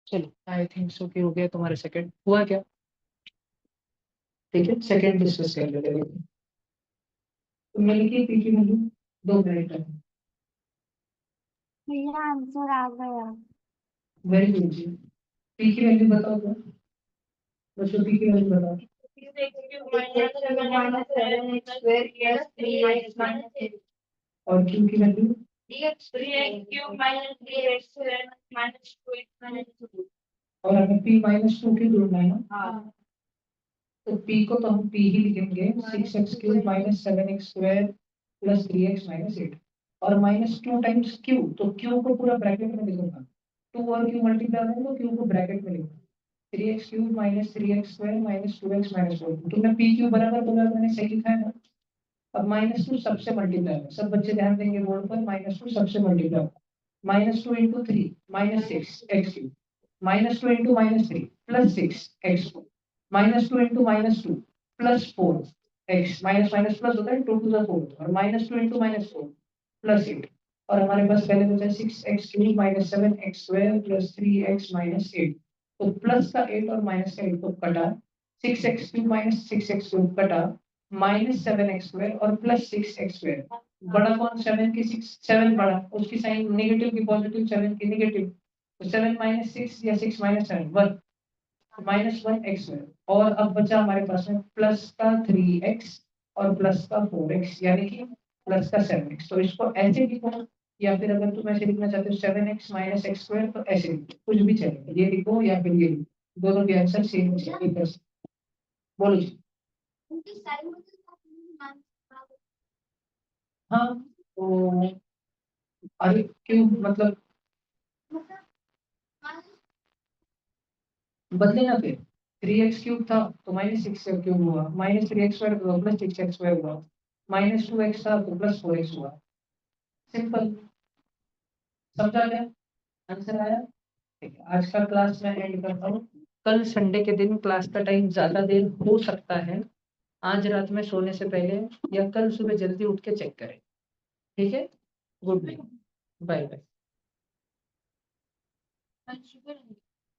चलो आई थिंक सो कि हो गया तुम्हारा सेकंड। हुआ क्या? ठीक है, सेकंड डिस्कस कर लेते हैं। तो मैं लिखी पी की वैल्यू 2 मिनट का। भैया आंसर आ गया। वेरी गुड जी। पी की वैल्यू बताओ तो। बच्चों पी की वैल्यू बताओ। और क्यू की वैल्यू। और हमें पी -2 की ढूंढना है ना। तो पी को तो हम पी ही लिखेंगे, 6x³ - 7x² + 3x - 8। और -2 टाइम्स क्यू, तो क्यू को पूरा ब्रैकेट में लिखूंगा। 2 और क्यू मल्टीप्लाई होगा तो क्यू को ब्रैकेट में लिखूंगा। 3x³ - 3x² - 2x - 4। तुमने पी क्यू बराबर बोला, मैंने सही लिखा है ना। अब -2 सबसे मल्टीप्लाई होगा, सब बच्चे ध्यान देंगे बोर्ड पर। -2 सबसे मल्टीप्लाई होगा। -2 × 3 -6x³ -2 × -3 +6x²। -2 × -2 +4x। Minus minus plus होता है, 2 to the 4। और -2 × -4 +8। और हमारे पास पहले बचा 6x³ - 7x² + 3x - 8। तो प्लस का 8 और माइनस का 8 को कटा। 6x³ - 6x³ कटा। -7x² और +6x²। बड़ा कौन? 7 की 6, 7 बड़ा, उसकी साइन नेगेटिव की पॉजिटिव, 7 की नेगेटिव। तो 7 - 6 या 6 - 7 1 -1x²। और अब बचा हमारे पास में प्लस का 3x और प्लस का 4x, यानी कि प्लस का 7x। तो इसको ऐसे लिखो, या फिर अगर तुम ऐसे लिखना चाहते हो 7x - x², तो ऐसे लिखो, कुछ भी चलेगा। ये लिखो या फिर ये लिखो, दोनों के आंसर सेम हो जाएंगे। बोलो जी। हाँ, तो अरे क्यों मतलब बदले ना फिर 3x क्यूब था तो -6 क्यूब हुआ, -3x² हुआ प्लस 6x² हुआ, -2x था तो प्लस 4x हुआ। सिंपल, समझा क्या? आंसर आया? ठीक है, आज का क्लास मैं एंड करता हूँ। कल संडे के दिन क्लास का टाइम ज्यादा देर हो सकता है, आज रात में सोने से पहले या कल सुबह जल्दी उठ के चेक करें। ठीक है, गुड नाइट, बाय बाय।